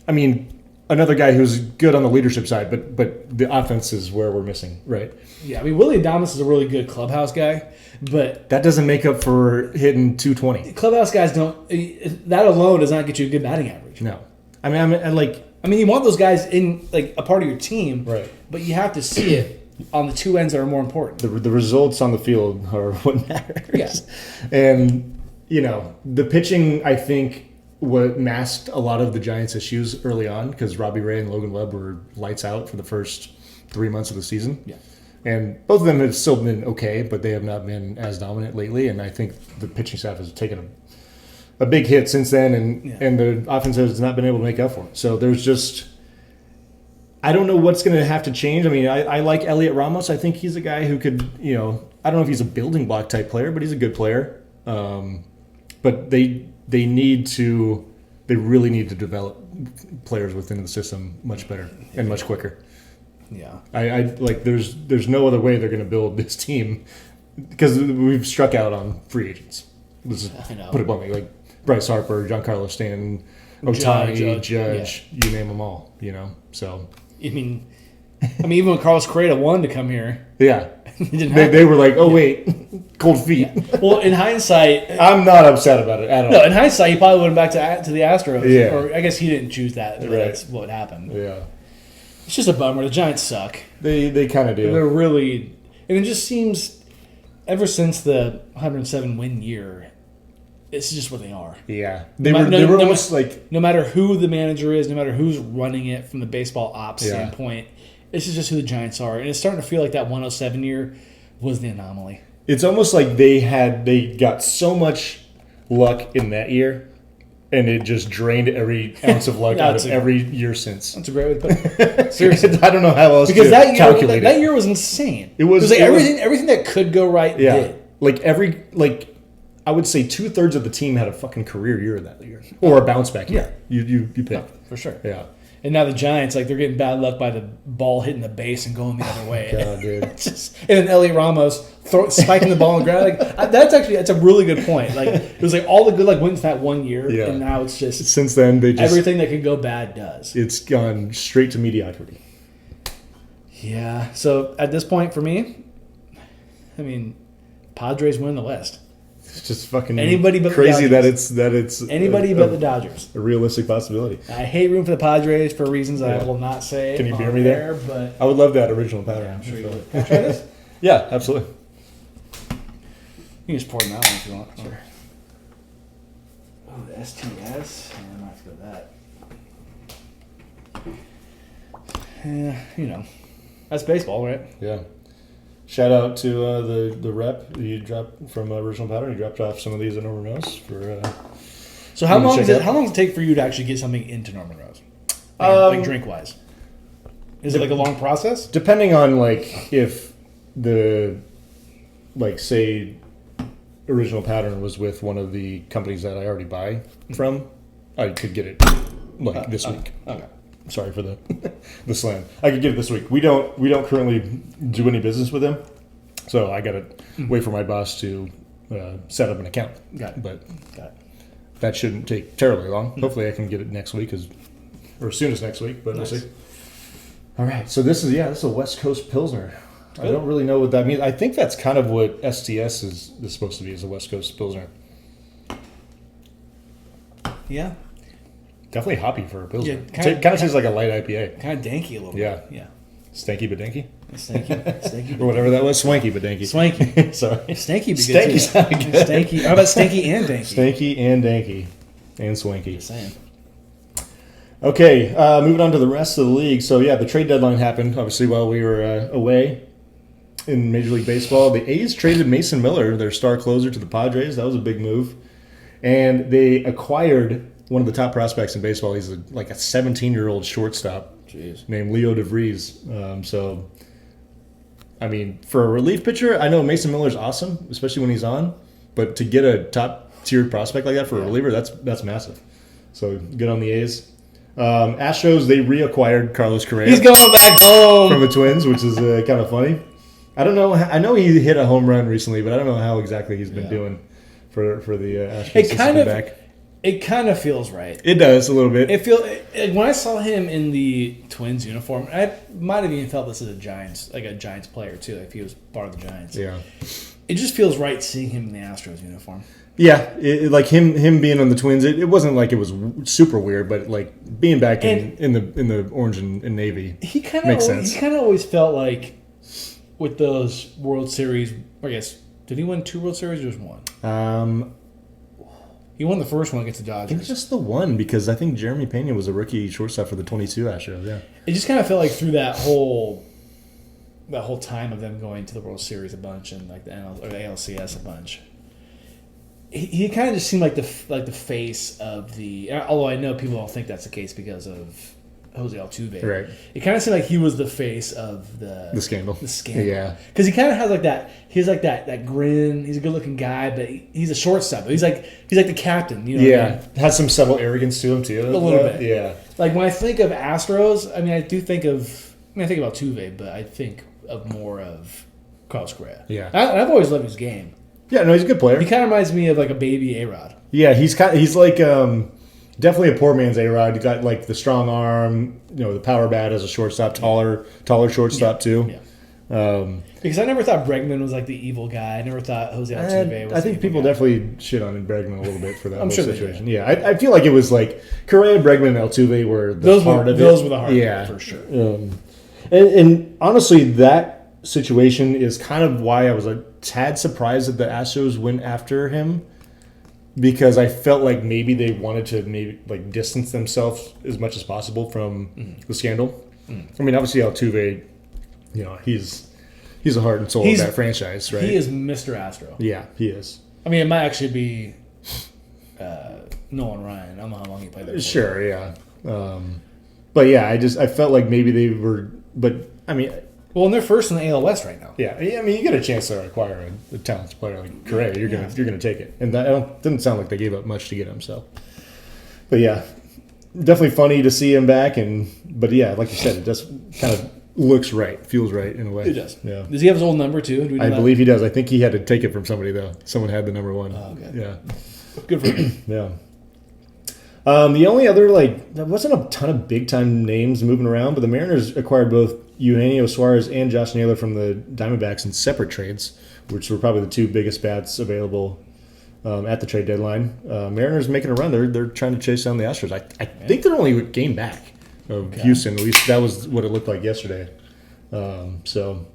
I mean, another guy who's good on the leadership side, but the offense is where we're missing, right? Yeah, I mean, Willie Adames is a really good clubhouse guy, but That doesn't make up for hitting 220. clubhouse guys don't. That alone does not get you a good batting average. No. I mean, I like, I mean, you want those guys in like a part of your team, right. but you have to see it on the two ends that are more important. The results on the field are what matters. Yeah. And, you know, the pitching, I think, what masked a lot of the Giants' issues early on because Robbie Ray and Logan Webb were lights out for the first 3 months of the season. Yeah. And both of them have still been okay, but they have not been as dominant lately. And I think the pitching staff has taken a big hit since then, and the offense has not been able to make up for it. So there's just, I don't know what's going to have to change. I mean, I like Elliot Ramos. I think he's a guy who could, you know, I don't know if he's a building block type player, but he's a good player. But they really need to develop players within the system much better and much quicker. Yeah. I like there's no other way they're going to build this team because we've struck out on free agents. Let's just I know. put it bluntly, like Bryce Harper, Giancarlo Stanton, Ohtani, Judge, you name them all. You know, so I mean, even when Carlos Correa wanted to come here, yeah, he didn't have they were like, oh wait, cold feet. Well, in hindsight, I'm not upset about it at all. no. In hindsight, he probably went back to the Astros. Yeah. Or I guess he didn't choose that. But Right. That's what happened. Yeah, It's just a bummer. The Giants suck. they kind of do. They're really, and it just seems ever since the 107 win year, it's just what they are. Yeah, they No, were no, almost like No matter who the manager is, no matter who's running it from the baseball ops Yeah. standpoint, this is just who the Giants are, and it's starting to feel like that 107 year was the anomaly. it's almost like they got so much luck in that year, and it just drained every ounce of luck out of every year since. That's a great way to put it. Seriously. I don't know how else Because to that year, calculate that it. year was insane. It was- like it was- everything that could go right Yeah, did. like I would say 2/3 of the team had a fucking career year that year, or a bounce back year. You pick. For sure. Yeah. And now the Giants, like, they're getting bad luck by the ball hitting the base and going the other way. God, dude. It's just, and then Elliot Ramos spiking the ball on the ground. Like, that's a really good point. Like, it was like all the good luck went that one year, Yeah. and now it's just Since then, they just everything that could go bad does. it's gone straight to mediocrity. Yeah. So at this point, for me, I mean, Padres win the West. It's just fucking Anybody but the crazy Dodgers. that it's Anybody but the Dodgers. a realistic possibility. I hate rooting for the Padres for reasons that I Yeah. will not say. Can you beer on me there? air, But I would love that original pattern. I'm sure you So- would. Can I try this? Yeah, absolutely. You can just pour them out if you want. Sure. Oh, the STS. Yeah, I might have to go with that. Yeah, you know, that's baseball, right? Yeah. Shout out to the rep you dropped from Original Pattern. You dropped off some of these at Norman Rose for. So how You long check does out- how long does it take for you to actually get something into Norman Rose? Like drink wise, is it like a long process? Depending on like if the say Original Pattern was with one of the companies that I already buy from, I could get it this week. Okay. Sorry for the the slam. I could get it this week. We don't currently do any business with them, so I got to wait for my boss to set up an account. Got it. But Got it. that shouldn't take terribly long. Hopefully, I can get it next week, or as soon as next week. But Nice. we'll see. All right. So this is a West Coast Pilsner. I don't really know what that means. I think that's kind of what STS is supposed to be, is a West Coast Pilsner. Yeah, Definitely hoppy for a Pilsner. Yeah, kinda- Kind of tastes like a light IPA. kind of danky a little Yeah. bit. Yeah. Stanky but danky. Stanky. Or whatever that was. Swanky but danky. Swanky. Sorry. Stanky be good Stanky too. sounded good. Stanky. How about stanky and danky? Stanky and danky. And swanky. Just saying. Okay, moving on to the rest of the league. So, yeah, the trade deadline happened, obviously, while we were away in Major League Baseball. The A's traded Mason Miller, their star closer, to the Padres. That was a big move. And they acquired one of the top prospects in baseball. He's like a 17-year-old shortstop Jeez. named Leo DeVries. So, I mean, for a relief pitcher, I know Mason Miller's awesome, especially when he's on. But to get a top-tiered prospect like that for a reliever, that's massive. So, good on the A's. Astros, they reacquired Carlos Correa He's going back home. from the Twins, which is kind of funny. I don't know. I know he hit a home run recently, but I don't know how exactly he's been doing for the Astros It since kind he's of- been back. It kind of feels right. It does a little bit. When I saw him in the Twins uniform, I might have even felt this as a Giants player too, if he was part of the Giants. Yeah. It just feels right seeing him in the Astros uniform. Yeah, like him being on the Twins, it wasn't like it was super weird, but like being back in the orange and navy, He kind makes sense. He kind of always felt like with those World Series. I guess did he win 2 World Series or just one? He won the first one against the Dodgers. I think just the one because I think Jeremy Pena was a rookie shortstop for the 22 Astros. Yeah, it just kind of felt like through that whole time of them going to the World Series a bunch and like the ALCS a bunch. He kind of just seemed like the face of the. Although I know people don't think that's the case because of Jose Altuve. right. It kind of seemed like he was the face of the scandal. The scandal. Yeah, because he kind of has like that. He has like that grin. He's a good looking guy, but he's a shortstop. He's like the captain. You know. yeah, What I mean? has some subtle arrogance to him too. A little bit. Yeah, Like when I think of Astros, I mean, I think about Altuve, but I think of more of Carlos Correa. Yeah. I've always loved his game. yeah. No, he's a good player. He kind of reminds me of like a baby A-Rod. Yeah, he's like definitely a poor man's A-Rod. He got like the strong arm, the power bat as a shortstop, taller shortstop too. Yeah. Because I never thought Bregman was like the evil guy. I never thought Jose Altuve was. I think people definitely shit on Bregman a little bit for that I'm whole sure they situation. Yeah, I feel like it was like Correa, Bregman, and Altuve were the heart of it. Those were the heart yeah, of it, for sure. And honestly, that situation is kind of why I was a tad surprised that the Astros went after him. Because I felt like maybe they wanted to distance themselves as much as possible from the scandal. I mean, obviously Altuve, he's the heart and soul of that franchise, right? He is Mr. Astro. Yeah, he is. I mean, it might actually be Nolan Ryan. I don't know how long he played there. Sure, yeah. But yeah, I felt like maybe they were, but I mean, well, and they're first in the AL West right now. yeah. I mean, you get a chance to acquire a talented player like Correa, you're gonna take it, and that didn't sound like they gave up much to get him. So, but yeah, definitely funny to see him back, but yeah, like you said, it just kind of looks right, feels right in a way. It does. Yeah. Does he have his old number too? Do we know I that? believe he does. I think he had to take it from somebody though. Someone had the number 1. Oh, okay. Yeah. Good for him. Yeah. The only other, there wasn't a ton of big-time names moving around, but the Mariners acquired both Eugenio Suarez and Josh Naylor from the Diamondbacks in separate trades, which were probably the 2 biggest bats available at the trade deadline. Mariners making a run. They're trying to chase down the Astros. I think they're only a game back of Houston. At least that was what it looked like yesterday. So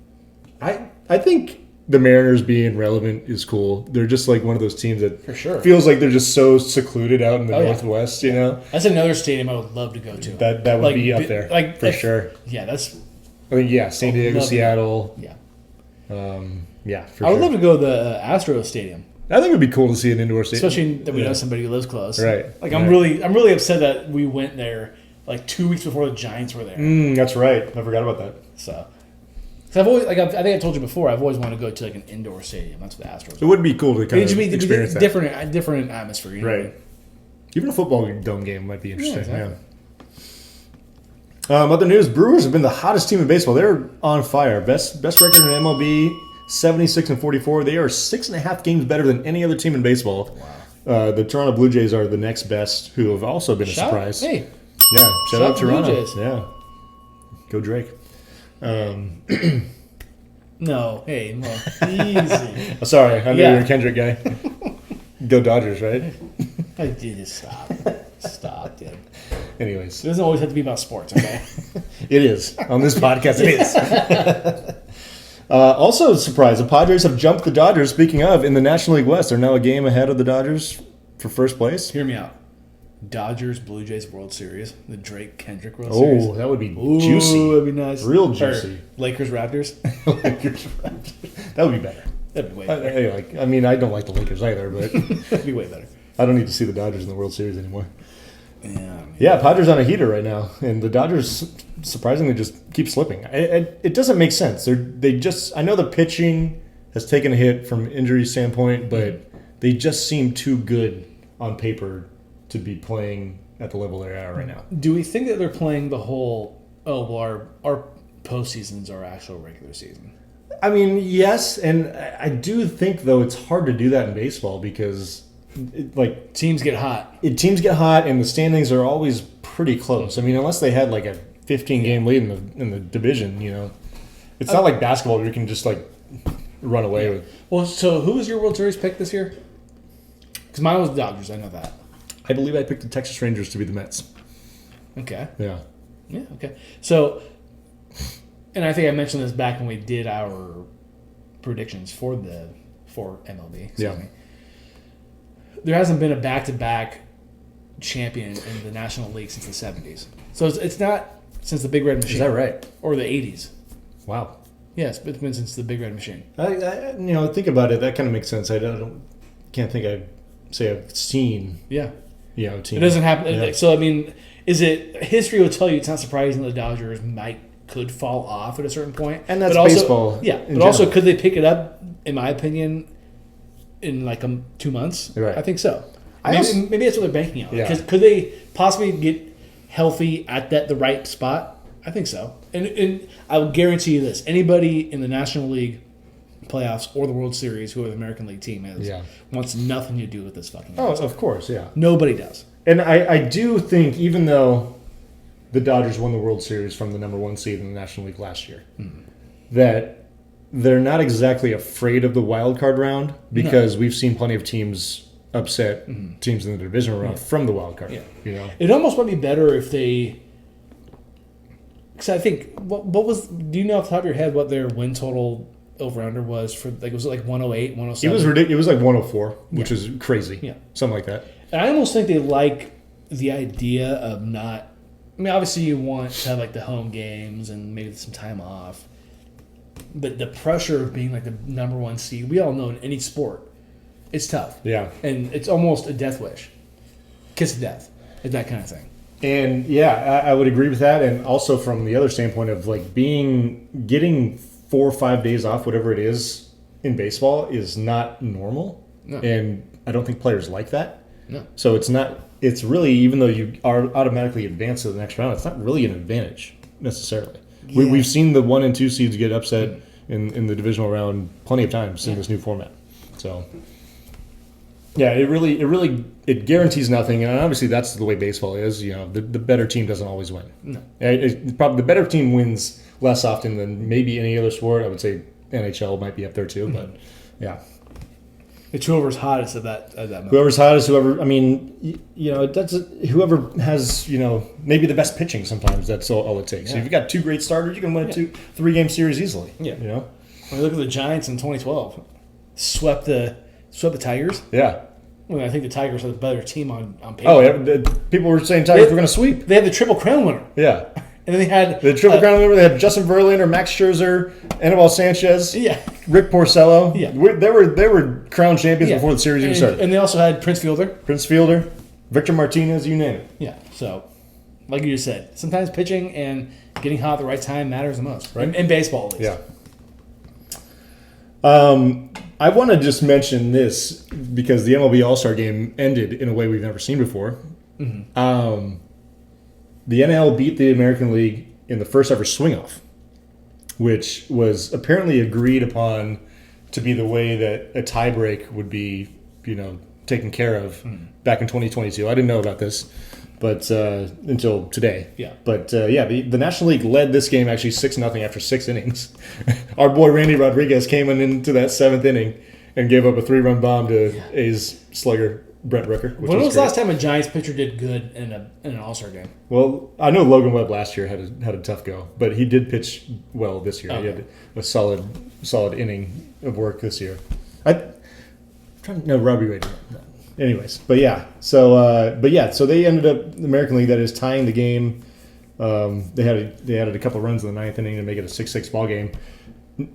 I think the Mariners being relevant is cool. They're just like one of those teams that For sure. feels like they're just so secluded out in the Oh, yeah. Northwest, you know? That's another stadium I would love to go to. That would be up there, for sure. Yeah, that's I mean, yeah, San Diego, love it. Seattle. yeah. Yeah, for I would sure. love to go to the Astros Stadium, I think it would be cool to see an indoor stadium. especially that we Yeah. know somebody who lives close. Right, Like I'm right. really upset that we went there like 2 weeks before the Giants were there. That's right. I forgot about that. So I've always I think I told you before. I've always wanted to go to like an indoor stadium. That's what the Astros. It would be cool to kind It'd of be experience that. different atmosphere. You know what I Right. mean? Even a football dome game might be interesting. exactly. Yeah. Other news: Brewers have been the hottest team in baseball. They're on fire. Best record in MLB, 76-44. They are 6.5 games better than any other team in baseball. Wow. The Toronto Blue Jays are the next best, who have also been a surprise. Hey, Yeah, shout out to Blue Toronto. Jays. Yeah, go Drake. no, hey, no, easy. Sorry, I know Yeah. you're a Kendrick guy. Go Dodgers, right? I did stop, dude. Anyways, It doesn't always have to be about sports, okay? it is on this podcast. It is. Also, surprise: the Padres have jumped the Dodgers. Speaking of, in the National League West, they're now a game ahead of the Dodgers for first place. Hear me out. Dodgers Blue Jays World Series, the Drake Kendrick World Series. Oh, that would be Ooh, juicy. that'd be nice. Real Or juicy. Lakers Raptors. That would be better. That'd be way better. I don't like the Lakers either, but That'd be way better. I don't need to see the Dodgers in the World Series anymore. Yeah. Yeah, Padres on a heater right now, and the Dodgers surprisingly just keep slipping. It doesn't make sense. I know the pitching has taken a hit from injury standpoint, but they just seem too good on paper to be playing at the level they're at right now. Do we think that they're playing the whole? Oh, well, our postseason's our actual regular season. I mean, yes, and I do think though it's hard to do that in baseball because like Teams get hot. teams get hot, and the standings are always pretty close. I mean, unless they had like a 15-game lead in the division, it's not like basketball where you can just like run away with. Well, so who was your World Series pick this year? Because mine was the Dodgers. I know that. I believe I picked the Texas Rangers to be the Mets. Okay. Yeah. Yeah. Okay. So, and I think I mentioned this back when we did our predictions for MLB. Yeah. Me. There hasn't been a back-to-back champion in the National League since the 70s. So it's not since the Big Red Machine. Is that right? Or the 80s. Wow. Yes, it's been since the Big Red Machine. I think about it. That kind of makes sense. Can't think I've seen. Yeah. Team. It doesn't happen. Yeah. So, I mean, history will tell you it's not surprising the Dodgers could fall off at a certain point. And that's but also, baseball. Yeah. But also, could they pick it up, in my opinion, in like 2 months? Right. I think so. Also, Maybe that's what they're banking on. Yeah. Because could they possibly get healthy at the right spot? I think so. And I will guarantee you this. Anybody in the National League playoffs or the World Series, whoever the American League team is, wants nothing to do with this fucking Oh, of course, yeah. Nobody does. And I do think, even though the Dodgers won the World Series from the number 1 seed in the National League last year, that they're not exactly afraid of the wild card round because we've seen plenty of teams upset teams in the divisional round from the wild card. Yeah. It almost might be better if they. Because I think what was? Do you know off the top of your head what their win total over under was for? Like was it like 108, 107? It was ridiculous. It was like 104, which is crazy. Yeah, something like that. And I almost think they like the idea of not. I mean, obviously you want to have like the home games and maybe some time off, but the pressure of being like the number 1 seed, we all know in any sport, it's tough. Yeah, and it's almost a death wish, kiss of death, it's that kind of thing. And yeah, I would agree with that. And also from the other standpoint of like getting 4 or 5 days off, whatever it is in baseball, is not normal. No. And I don't think players like that. No. So it's really, even though you are automatically advanced to the next round, it's not really an advantage necessarily. Yeah. We've seen the 1 and 2 seeds get upset in the divisional round plenty of times in this new format. So yeah, it guarantees nothing, and obviously that's the way baseball is. The better team doesn't always win. No. Probably the better team wins less often than maybe any other sport. I would say NHL might be up there too, but yeah. It's whoever's hottest at that moment. Whoever's hottest, whoever. I mean, that's whoever has maybe the best pitching. Sometimes that's all it takes. Yeah. So if you got 2 great starters, you can win a 3 game series easily. Yeah. When you look at the Giants in 2012, swept the Tigers. Yeah. Well, I think the Tigers are the better team on paper. Oh yeah, people were saying Tigers were going to sweep. They had the Triple Crown winner. Yeah. And then they had the Triple Crown winner. They had Justin Verlander, Max Scherzer, Anibal Sanchez, Rick Porcello. Yeah. They were crown champions before the series even started. And they also had Prince Fielder, Victor Martinez, you name it. Yeah. So, like you just said, sometimes pitching and getting hot at the right time matters the most, right? In baseball, at least. Yeah. I want to just mention this because the MLB All-Star Game ended in a way we've never seen before. Mm-hmm. The NL beat the American League in the first ever swing-off, which was apparently agreed upon to be the way that a tiebreak would be, taken care of back in 2022. I didn't know about this, but until today. Yeah. But the National League led this game actually 6-0 after 6 innings. Our boy Randy Rodriguez came into that 7th inning and gave up a 3-run bomb to A's slugger Brent Rooker. When was the last time a Giants pitcher did good in an All-Star game? Well, I know Logan Webb last year had a tough go, but he did pitch well this year. Okay. He had a solid inning of work this year. I'm trying to know Robbie Ray. Anyways, so they ended up the American League, that is, tying the game. They added a couple runs in the 9th inning to make it a 6-6 ball game,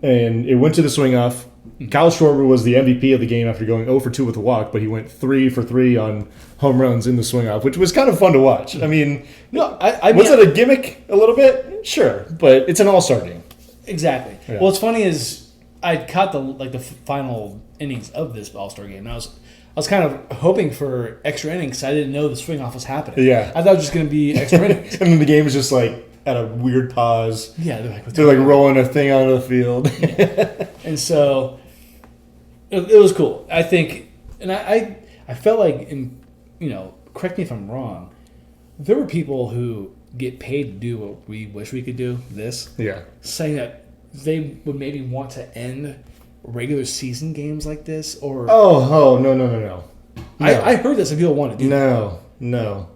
and it went to the swing off. Kyle Schwarber was the MVP of the game after going 0 for 2 with a walk, but he went 3 for 3 on home runs in the swing off, which was kind of fun to watch. I mean, was it a gimmick a little bit? Sure, but it's an All-Star game. Exactly. Yeah. Well, what's funny is I caught the final innings of this All-Star game, and I was kind of hoping for extra innings because I didn't know the swing off was happening. Yeah. I thought it was just going to be extra innings. And then the game was just like at a weird pause. Yeah. They're like rolling a thing onto the field. Yeah. And so it was cool. I think, and I I felt like, correct me if I'm wrong, there were people who get paid to do what we wish we could do, saying that they would maybe want to end regular season games like this, or... No. I heard that some people want to do that. No.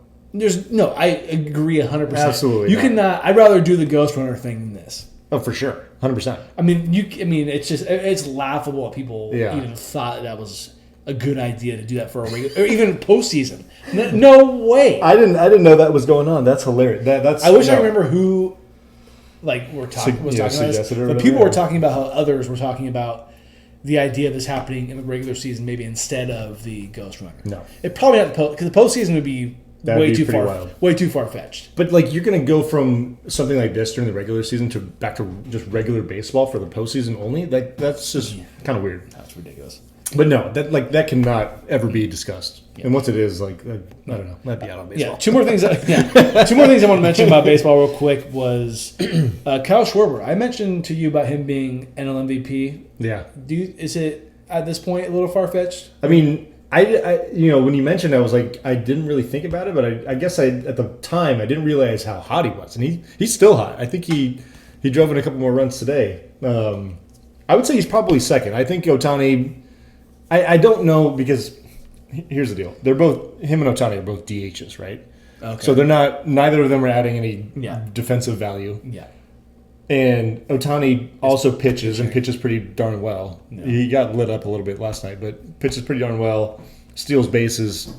I agree 100%. Absolutely You not. cannot... I'd rather do the Ghost Runner thing than this. Oh, for sure. 100%. It's laughable that people Yeah. even thought that was a good idea to do that for a regular... or even postseason. No way! I didn't know that was going on. That's hilarious. That's. I wish I remember who... was talking about this. Suggested or But whatever, people were yeah. talking about how others were talking about the idea of this happening in the regular season, maybe instead of the Ghost Runner. No. It probably not because the postseason would be That'd way be too pretty far, wild. way too far fetched. But like, you're going to go from something like this during the regular season to back to just regular baseball for the postseason only. That's just kind of weird. That's ridiculous. But no, that cannot ever be discussed. And once it is, I don't know, might be out on baseball. Yeah, two more things. Two more things I want to mention about baseball real quick was Kyle Schwarber. I mentioned to you about him being NL MVP. Yeah. Is it at this point a little far fetched? I mean, I when you mentioned it, I was like, I didn't really think about it, but I guess at the time I didn't realize how hot he was, and he's still hot. I think he drove in a couple more runs today. I would say he's probably second. I think Ohtani. I don't know, because here's the deal: they're both, him and Ohtani are both DHs, right? Okay. So neither of them are adding any Yeah. defensive value. Yeah. And Ohtani also pitches and pitches pretty darn well. Yeah. He got lit up a little bit last night, but pitches pretty darn well. Steals bases.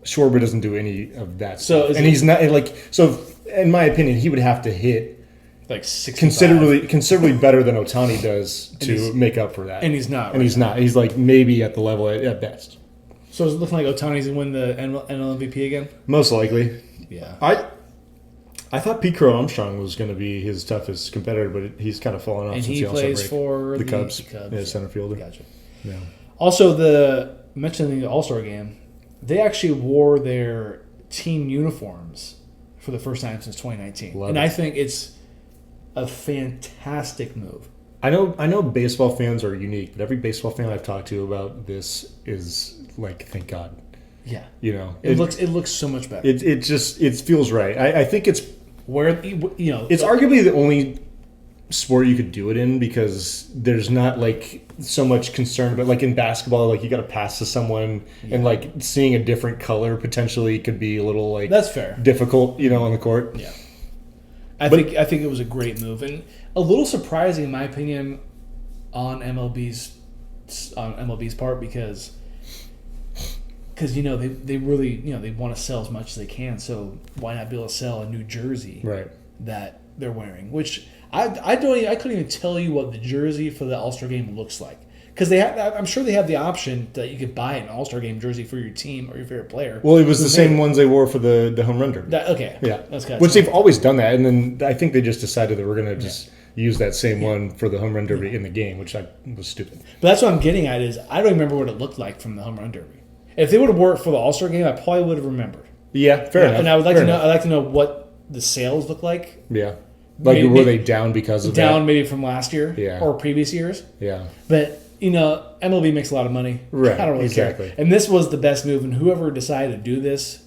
Schwarber doesn't do any of that So stuff. is And it- he's not in my opinion, he would have to hit Like 65. considerably better than Ohtani does to make up for that. And he's not. And he's not. He's like maybe at the level at best. So is it looking like Ohtani's going to win the NL MVP again? Most likely. Yeah. I thought Pete Crow Armstrong was going to be his toughest competitor, but he's kind of fallen off And since he the All-Star plays break. for the Cubs. Cubs. Yeah, center fielder. Gotcha. Yeah. Also, mentioning the All-Star game, they actually wore their team uniforms for the first time since 2019. Love and it. I think it's a fantastic move. I know baseball fans are unique, but every baseball fan I've talked to about this is like, thank God. Yeah. You know, It looks so much better. it feels right. I think it's It's arguably the only sport you could do it in, because there's not like so much concern. But like in basketball, like you got to pass to someone, and like seeing a different color potentially could be a little like That's fair. difficult, on the court. Yeah. I think it was a great move, and a little surprising in my opinion on MLB's part, because they really they want to sell as much as they can, so why not be able to sell a new jersey Right. that they're wearing? Which I couldn't even tell you what the jersey for the All-Star game looks like, because I'm sure they have the option that you could buy an All-Star game jersey for your team or your favorite player. Well, it was the Who same made it. ones they wore for the home run derby. Okay, Yeah, that's kind which they've always done that, and then I think they just decided that we're going to just use that same one for the home run derby in the game, which was stupid. But that's what I'm getting at is I don't remember what it looked like from the home run derby. If they would have wore it for the All-Star game, I probably would have remembered. Yeah, fair enough. And I would like Fair to know. enough. I'd like to know what the sales look like. Yeah, like Maybe- were they down because of Down maybe from last year Yeah. or previous years. that? Yeah, But MLB makes a lot of money. Right, I don't really exactly. care. And this was the best move. And whoever decided to do this,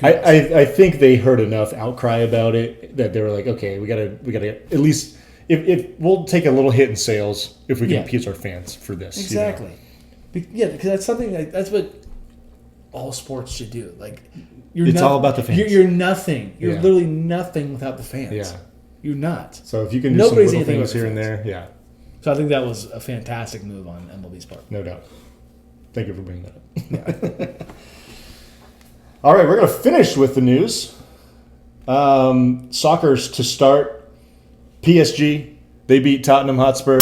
I think they heard enough outcry about it that they were like, okay, we gotta at least if we'll take a little hit in sales if we can Yeah. appease our fans for this. exactly. Yeah, because that's something that's what all sports should do. Like It's all about the fans. You're nothing. You're Yeah. literally nothing without the fans. Yeah. You're not. So if you can do Nobody's some little anything things but here and fans. there, yeah, So I think that was a fantastic move on MLB's part. no doubt. Thank you for bringing that up. All right, we're going to finish with the news. Soccer's to start. PSG, they beat Tottenham Hotspur.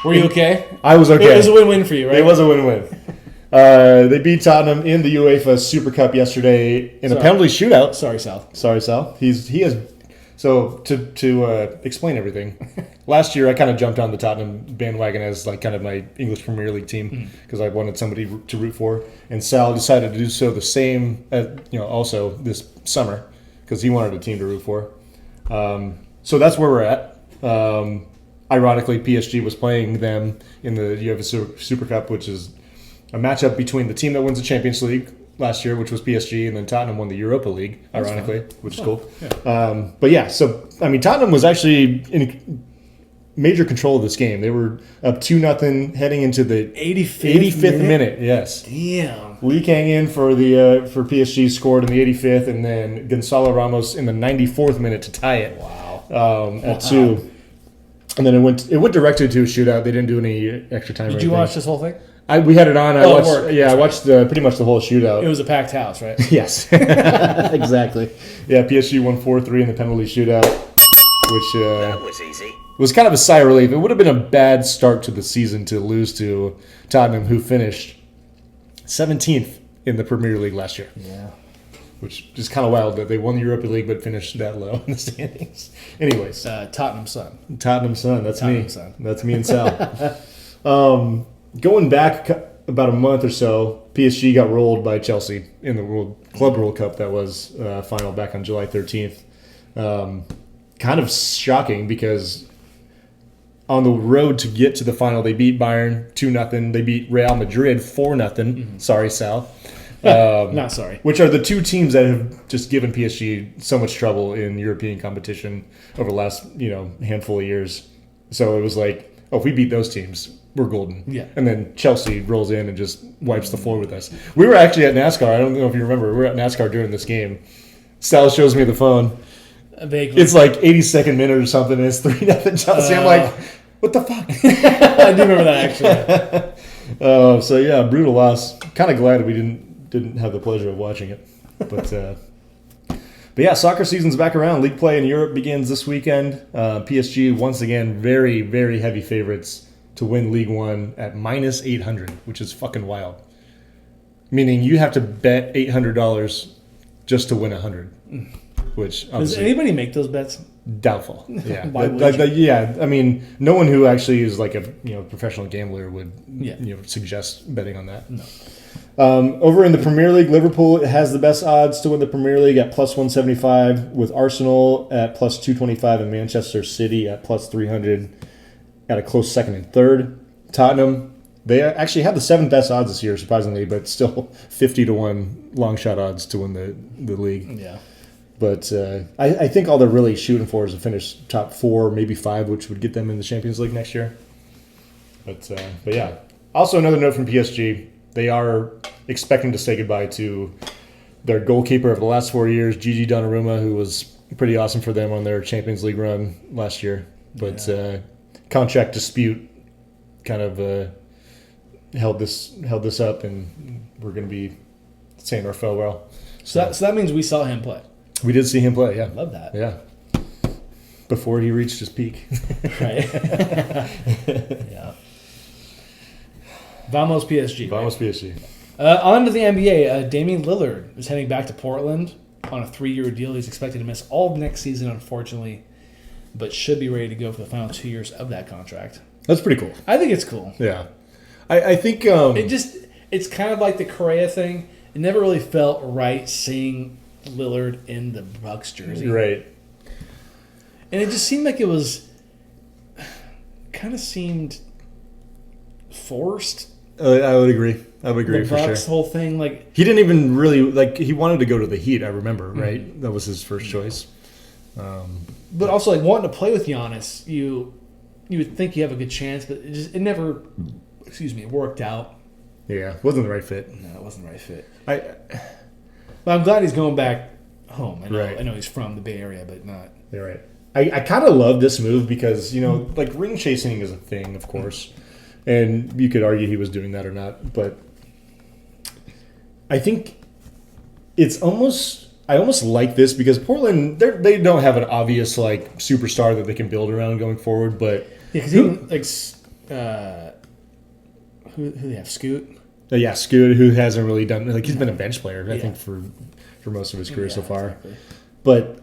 Were you okay? I was okay. It was a win-win for you, right? It was a win-win. They beat Tottenham in the UEFA Super Cup yesterday in a Sorry. penalty shootout. Sorry, Sal. Sorry, Sal. He has. So to explain everything, last year I kind of jumped on the Tottenham bandwagon as like kind of my English Premier League team because I wanted somebody to root for, and Sal decided to do so the same, also this summer because he wanted a team to root for. So that's where we're at. Ironically, PSG was playing them in the UEFA Super Cup, which is a matchup between the team that wins the Champions League last year, which was PSG, and then Tottenham won the Europa League, ironically, which is cool. Yeah. But yeah, so I mean, Tottenham was actually in major control of this game. They were up 2-0 heading into the 85th minute. Yes. Damn. Lee Kang in for PSG scored in the 85th, and then Gonzalo Ramos in the 94th minute to tie it. Wow. At 2. And then it went directly to a shootout. They didn't do any extra time. Did you watch this whole thing? We had it on. it worked. I watched pretty much the whole shootout. It was a packed house, right? Yes, exactly. Yeah, PSG won 4-3 in the penalty shootout, which That was easy. was kind of a sigh of relief. It would have been a bad start to the season to lose to Tottenham, who finished 17th in the Premier League last year. Yeah. Which is kind of wild that they won the Europa League but finished that low in the standings. Anyways, Tottenham Sun. Tottenham Sun. That's Tottenham me. Sun. That's me and Sal. Going back about a month or so, PSG got rolled by Chelsea in the Club World Cup that was final back on July 13th. Kind of shocking because on the road to get to the final, they beat Bayern 2-0. They beat Real Madrid 4-0. Sorry, Sal. Not sorry. Which are the two teams that have just given PSG so much trouble in European competition over the last handful of years. So it was like, oh, if we beat those teams, we're golden. Yeah. And then Chelsea rolls in and just wipes the floor with us. We were actually at NASCAR. I don't know if you remember. We were at NASCAR during this game. Sal shows me the phone. Vaguely. It's like 82nd minute or something, and it's 3-0 Chelsea. I'm like, what the fuck? I do remember that actually. So yeah, brutal loss. Kind of glad we didn't have the pleasure of watching it. But yeah, soccer season's back around. League play in Europe begins this weekend. PSG, once again, very, very heavy favorites to win League One at minus 800, which is fucking wild. Meaning you have to bet $800 just to win 100, which Does obviously anybody make those bets? doubtful. Yeah, Why would you? yeah. I mean, no one who actually is like a professional gambler would Yeah. suggest betting on that. No. Over in the Premier League, Liverpool has the best odds to win the Premier League at plus 175, with Arsenal at plus 225 and Manchester City at plus 300 at a close second and third. Tottenham, they actually have the 7th best odds this year, surprisingly, but still 50-1 long shot odds to win the league. Yeah. But I think all they're really shooting for is to finish top 4, maybe 5, which would get them in the Champions League next year. But yeah. Also, another note from PSG. They are expecting to say goodbye to their goalkeeper of the last 4 years, Gigi Donnarumma, who was pretty awesome for them on their Champions League run last year. But contract dispute kind of held this up, and we're going to be saying our farewell. So that means we saw him play. We did see him play, yeah. Love that. Yeah. Before he reached his peak. Right. Yeah. Vamos PSG. Vamos PSG. On to the NBA. Damian Lillard is heading back to Portland on a 3-year deal. He's expected to miss all of next season, unfortunately, but should be ready to go for the final 2 years of that contract. That's pretty cool. I think it's cool. Yeah. I think... It's kind of like the Correa thing. It never really felt right seeing Lillard in the Bucks jersey. Right. And it just seemed like it was... kind of seemed forced. I would agree. I would agree The for Bucks sure. whole thing, like... He didn't even really... he wanted to go to the Heat, I remember, right? That was his first choice. But also, wanting to play with Giannis, you would think you have a good chance, but it never, worked out. Yeah. Wasn't the right fit. No, it wasn't the right fit. But But I'm glad he's going back home. Right. I know he's from the Bay Area, but not. You're right. I kind of love this move because, ring chasing is a thing, of course. And you could argue he was doing that or not. But I think it's almost... I almost like this because Portland, they don't have an obvious, superstar that they can build around going forward. But Yeah, because even, who do they have? Scoot? yeah, Scoot, who hasn't really done... he's been a bench player, I think, for most of his career so far. Exactly. But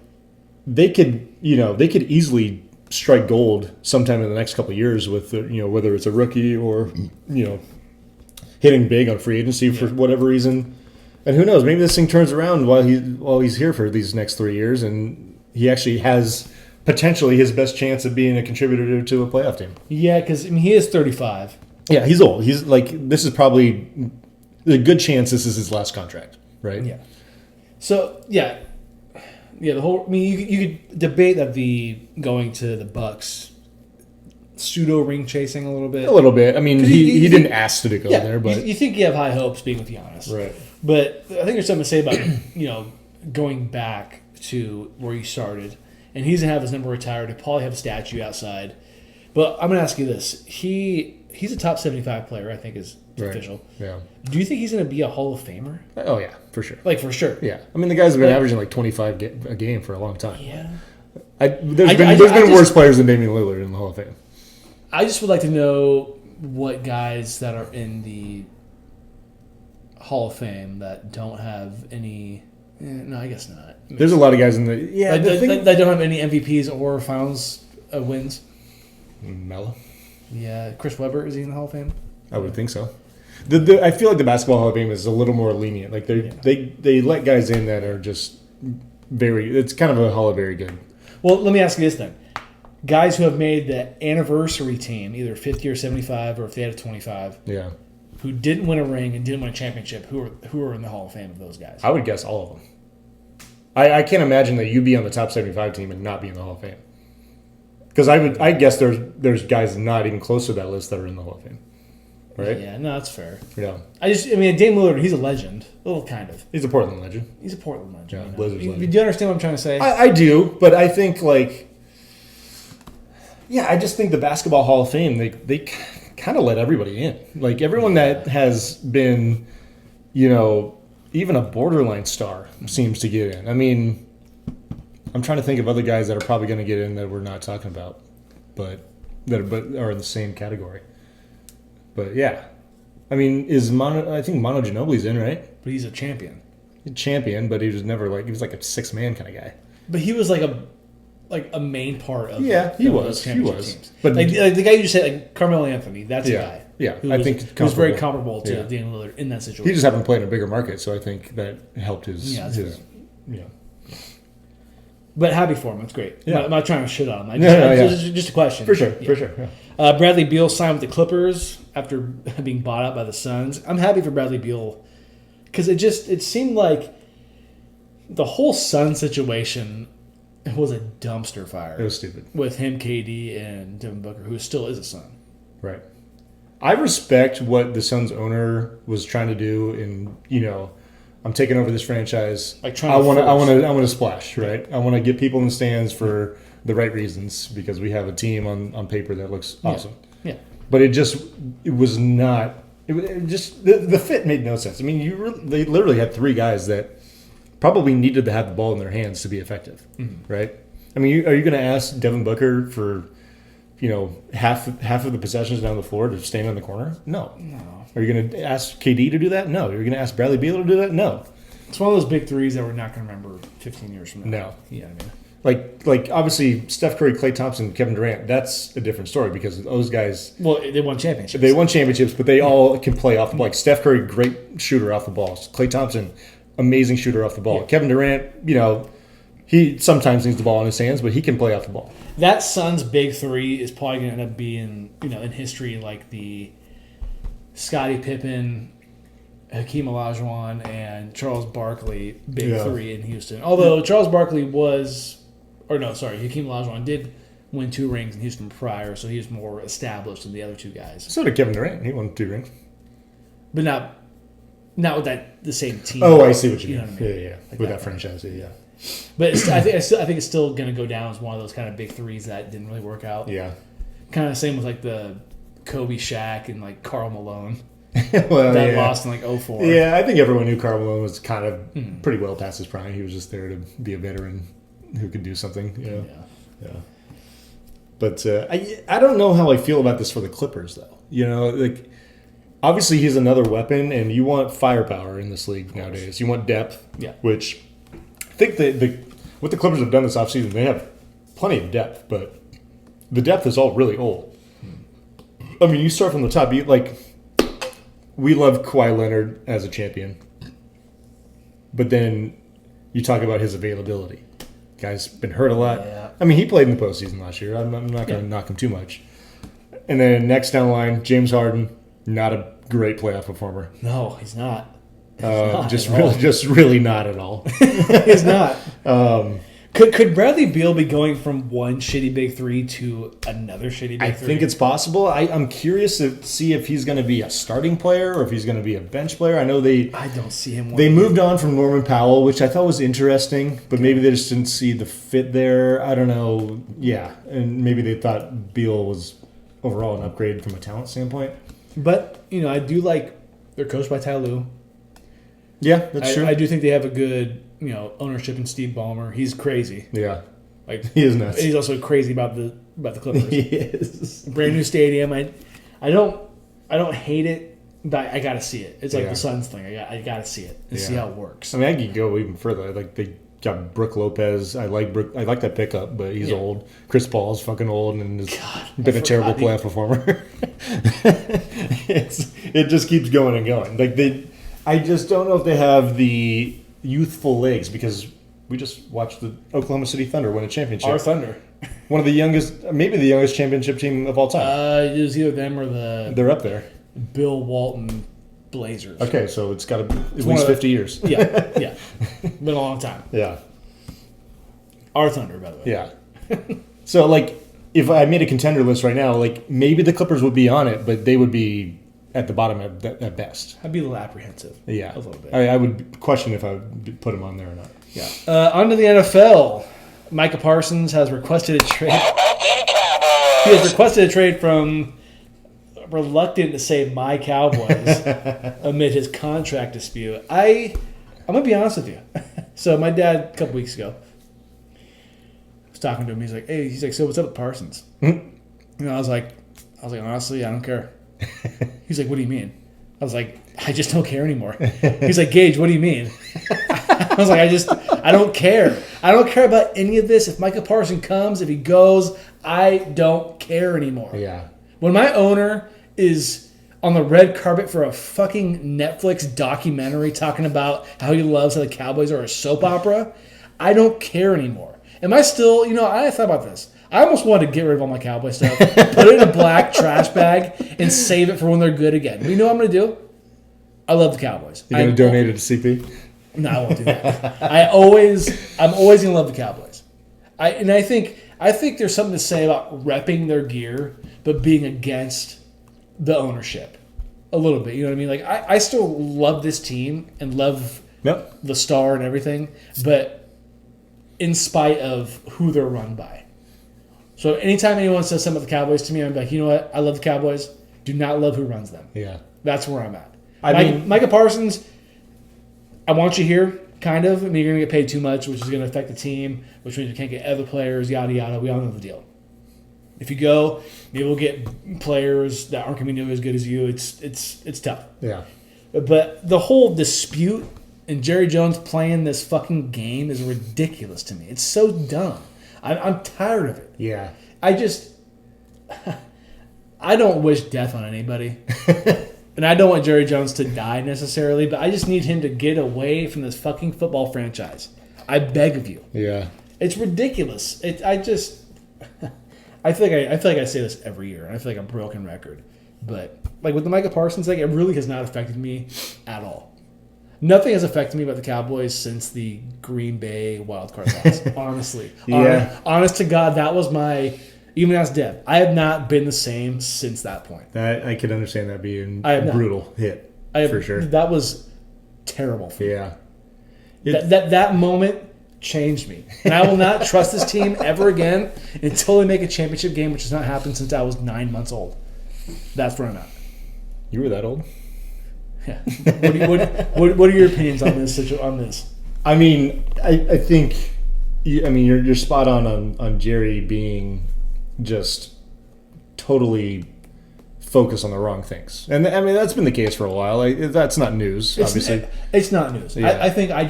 they could easily strike gold sometime in the next couple of years with whether it's a rookie or hitting big on free agency for whatever reason. And who knows, maybe this thing turns around while he's here for these next 3 years, and he actually has potentially his best chance of being a contributor to a playoff team. Yeah, because he is 35. Yeah, he's old. He's like, this is probably a good chance this is his last contract, right? Yeah. So yeah, the whole. I mean, you could debate that the going to the Bucks pseudo ring chasing a little bit. A little bit. I mean, he didn't ask to go Yeah, there, but you think you have high hopes being with Giannis, right. But I think there's something to say about going back to where you started, and he's gonna have his number retired. He'll probably have a statue outside. But I'm gonna ask you this: he's a top 75 player, I think is official. Yeah. Do you think he's gonna be a Hall of Famer? Oh yeah, for sure. Like for sure. Yeah. I mean, the guy's been averaging like 25 a game for a long time. Yeah. There's been worse players than Damian Lillard in the Hall of Fame. I just would like to know what guys that are in the Hall of Fame that don't have any. No, I guess not. There's a lot of guys in the that don't have any MVPs or Finals wins. Melo. Yeah, Chris Webber, is he in the Hall of Fame? I would think so. I feel like the Basketball Hall of Fame is a little more lenient. Like they let guys in that are just very. It's kind of a Hall of Very Good. Well, let me ask you this then: guys who have made the anniversary team, either 50 or 75, or if they had a 25, Yeah. who didn't win a ring and didn't win a championship, who are in the Hall of Fame of those guys? I would guess all of them. I can't imagine that you'd be on the top 75 team and not be in the Hall of Fame. Because I guess there's guys not even close to that list that are in the Hall of Fame, right? Yeah, no, that's fair. Yeah. Dame Lillard, he's a legend. Well, kind of. He's a Portland legend. He's a Portland legend. Yeah, you know? Blazers legend. Do you understand what I'm trying to say? I do, but I think I just think the Basketball Hall of Fame they kind of let everybody in. Like everyone that has been, even a borderline star seems to get in. I mean, I'm trying to think of other guys that are probably going to get in that we're not talking about, but are in the same category. But yeah, I mean, I think Manu Ginobili's in, right? But he's a champion. Champion, but he was never he was like a 6-man kind of guy. But he was like a main part of he was those championship teams. But like the guy you just said, like Carmelo Anthony, that's a guy. Yeah, I think he was very comparable to Damian Lillard in that situation. He just happened to play in a bigger market, so I think that helped his. But happy for him. It's great. Yeah. I'm not trying to shit on him. Just a question. For sure. Yeah. Bradley Beal signed with the Clippers after being bought out by the Suns. I'm happy for Bradley Beal because it seemed like the whole Sun situation was a dumpster fire. It was stupid. With him, KD, and Devin Booker, who still is a Sun. Right. I respect what the Suns owner was trying to do in, I'm taking over this franchise. Like I want to splash, right? I want to get people in the stands for the right reasons because we have a team on paper that looks awesome. Yeah. But it was not. It just the fit made no sense. I mean, they literally had 3 guys that probably needed to have the ball in their hands to be effective, right? I mean, are you going to ask Devin Booker for half of the possessions down the floor to stand in the corner? No. Are you going to ask KD to do that? No. Are you going to ask Bradley Beal to do that? No. It's one of those big threes that we're not going to remember 15 years from now. No. Yeah, I mean. Like obviously Steph Curry, Klay Thompson, Kevin Durant, that's a different story because those guys. Well, they won championships. They won championships, but they all can play off the ball. Like Steph Curry, great shooter off the ball. Klay Thompson, amazing shooter off the ball. Yeah. Kevin Durant, he sometimes needs the ball in his hands, but he can play off the ball. That Suns big 3 is probably going to end up being, in history like the Scottie Pippen, Hakeem Olajuwon, and Charles Barkley big 3 in Houston. Although Charles Barkley Hakeem Olajuwon did win 2 rings in Houston prior, so he was more established than the other 2 guys. So did Kevin Durant. He won 2 rings. But not with the same team. Oh, I see what you mean. What I mean? Yeah. Like with that franchise, yeah. But I think it's still going to go down as one of those kind of big 3s that didn't really work out. Yeah. Kind of the same with like the Kobe, Shaq, and like Karl Malone. Well, that lost in like 2004. Yeah, I think everyone knew Karl Malone was kind of pretty well past his prime. He was just there to be a veteran who could do something. Yeah. But I don't know how I feel about this for the Clippers, though. Obviously he's another weapon, and you want firepower in this league nowadays. You want depth, which I think what the Clippers have done this offseason, they have plenty of depth, but the depth is all really old. I mean, you start from the top. We love Kawhi Leonard as a champion, but then you talk about his availability. Guy's been hurt a lot. Yeah. I mean, he played in the postseason last year. I'm not going to knock him too much. And then next down the line, James Harden, not a great playoff performer. No, he's not. Not Just really not at all. He's not. Could Bradley Beal be going from one shitty big three to another shitty big three? I think it's possible. I'm curious to see if he's going to be a starting player or if he's going to be a bench player. I know I don't see him. They moved on from Norman Powell, which I thought was interesting, but maybe they just didn't see the fit there. I don't know. Yeah, and maybe they thought Beal was overall an upgrade from a talent standpoint. But I do like they're coached by Ty Lue. Yeah, that's true. I do think they have a good ownership in Steve Ballmer. He's crazy. Yeah, like he is nuts. He's also crazy about the Clippers. He is. Brand new stadium. I don't hate it, but I gotta see it. It's like the Suns thing. I gotta see it and see how it works. I mean, I could go even further. Like they got Brook Lopez. I like that pickup, but he's old. Chris Paul's fucking old and has been a terrible playoff performer. It just keeps going and going. Like I just don't know if they have the youthful legs because we just watched the Oklahoma City Thunder win a championship. Our Thunder. One of the youngest, maybe the youngest championship team of all time. It was either them or They're up there. Bill Walton Blazers. Okay, so it's got to be at least 50 years. Yeah. Been a long time. Yeah. Our Thunder, by the way. Yeah. So, if I made a contender list right now, maybe the Clippers would be on it, but they would be at the bottom at best. I'd be a little apprehensive. Yeah. A little bit. I would question if I would put them on there or not. Yeah. On to the NFL. Micah Parsons has requested a trade. He has requested a trade from, reluctant to say, my Cowboys amid his contract dispute. I'm going to be honest with you. So my dad, a couple weeks ago, was talking to him. He's like, so what's up with Parsons? I was like, honestly, I don't care. He's like, what do you mean? I was like, I just don't care anymore. He's like, Gage, what do you mean? I was like, I don't care. I don't care about any of this. If Micah Parsons comes, if he goes, I don't care anymore. Yeah. When my owner is on the red carpet for a fucking Netflix documentary talking about how he loves how the Cowboys are a soap opera, I don't care anymore. Am I still, I thought about this. I almost wanted to get rid of all my Cowboy stuff, put it in a black trash bag, and save it for when they're good again. But you know what I'm going to do? I love the Cowboys. You're going to donate it to CP? No, I won't do that. I'm always going to love the Cowboys. I think there's something to say about repping their gear, but being against the ownership a little bit. You know what I mean? Like I still love this team and love the star and everything, but in spite of who they're run by. So anytime anyone says something about the Cowboys to me, I'm like, you know what? I love the Cowboys. Do not love who runs them. Yeah. That's where I'm at. Micah Parsons, I want you here, kind of. I mean, you're going to get paid too much, which is going to affect the team, which means you can't get other players, yada, yada. We all know the deal. If you go, maybe we'll get players that aren't going to be nearly as good as you. It's tough. Yeah. But the whole dispute and Jerry Jones playing this fucking game is ridiculous to me. It's so dumb. I'm tired of it. Yeah. I don't wish death on anybody. And I don't want Jerry Jones to die necessarily, but I just need him to get away from this fucking football franchise. I beg of you. Yeah. It's ridiculous. I feel like I say this every year, and I feel like a broken record. But with the Micah Parsons thing, it really has not affected me at all. Nothing has affected me about the Cowboys since the Green Bay wildcard loss. Honestly. Yeah. Honest to God, that was my... Even as Deb, I have not been the same since that point. That I could understand that being a brutal hit, for sure. That was terrible for me. Yeah. That moment changed me. And I will not trust this team ever again until they make a championship game, which has not happened since I was 9 months old. That's where I'm at. You were that old? Yeah. What are your opinions on this? I mean, I think, you're spot on Jerry being just totally focused on the wrong things, and that's been the case for a while. That's not news, obviously. It's not news. Yeah. I think I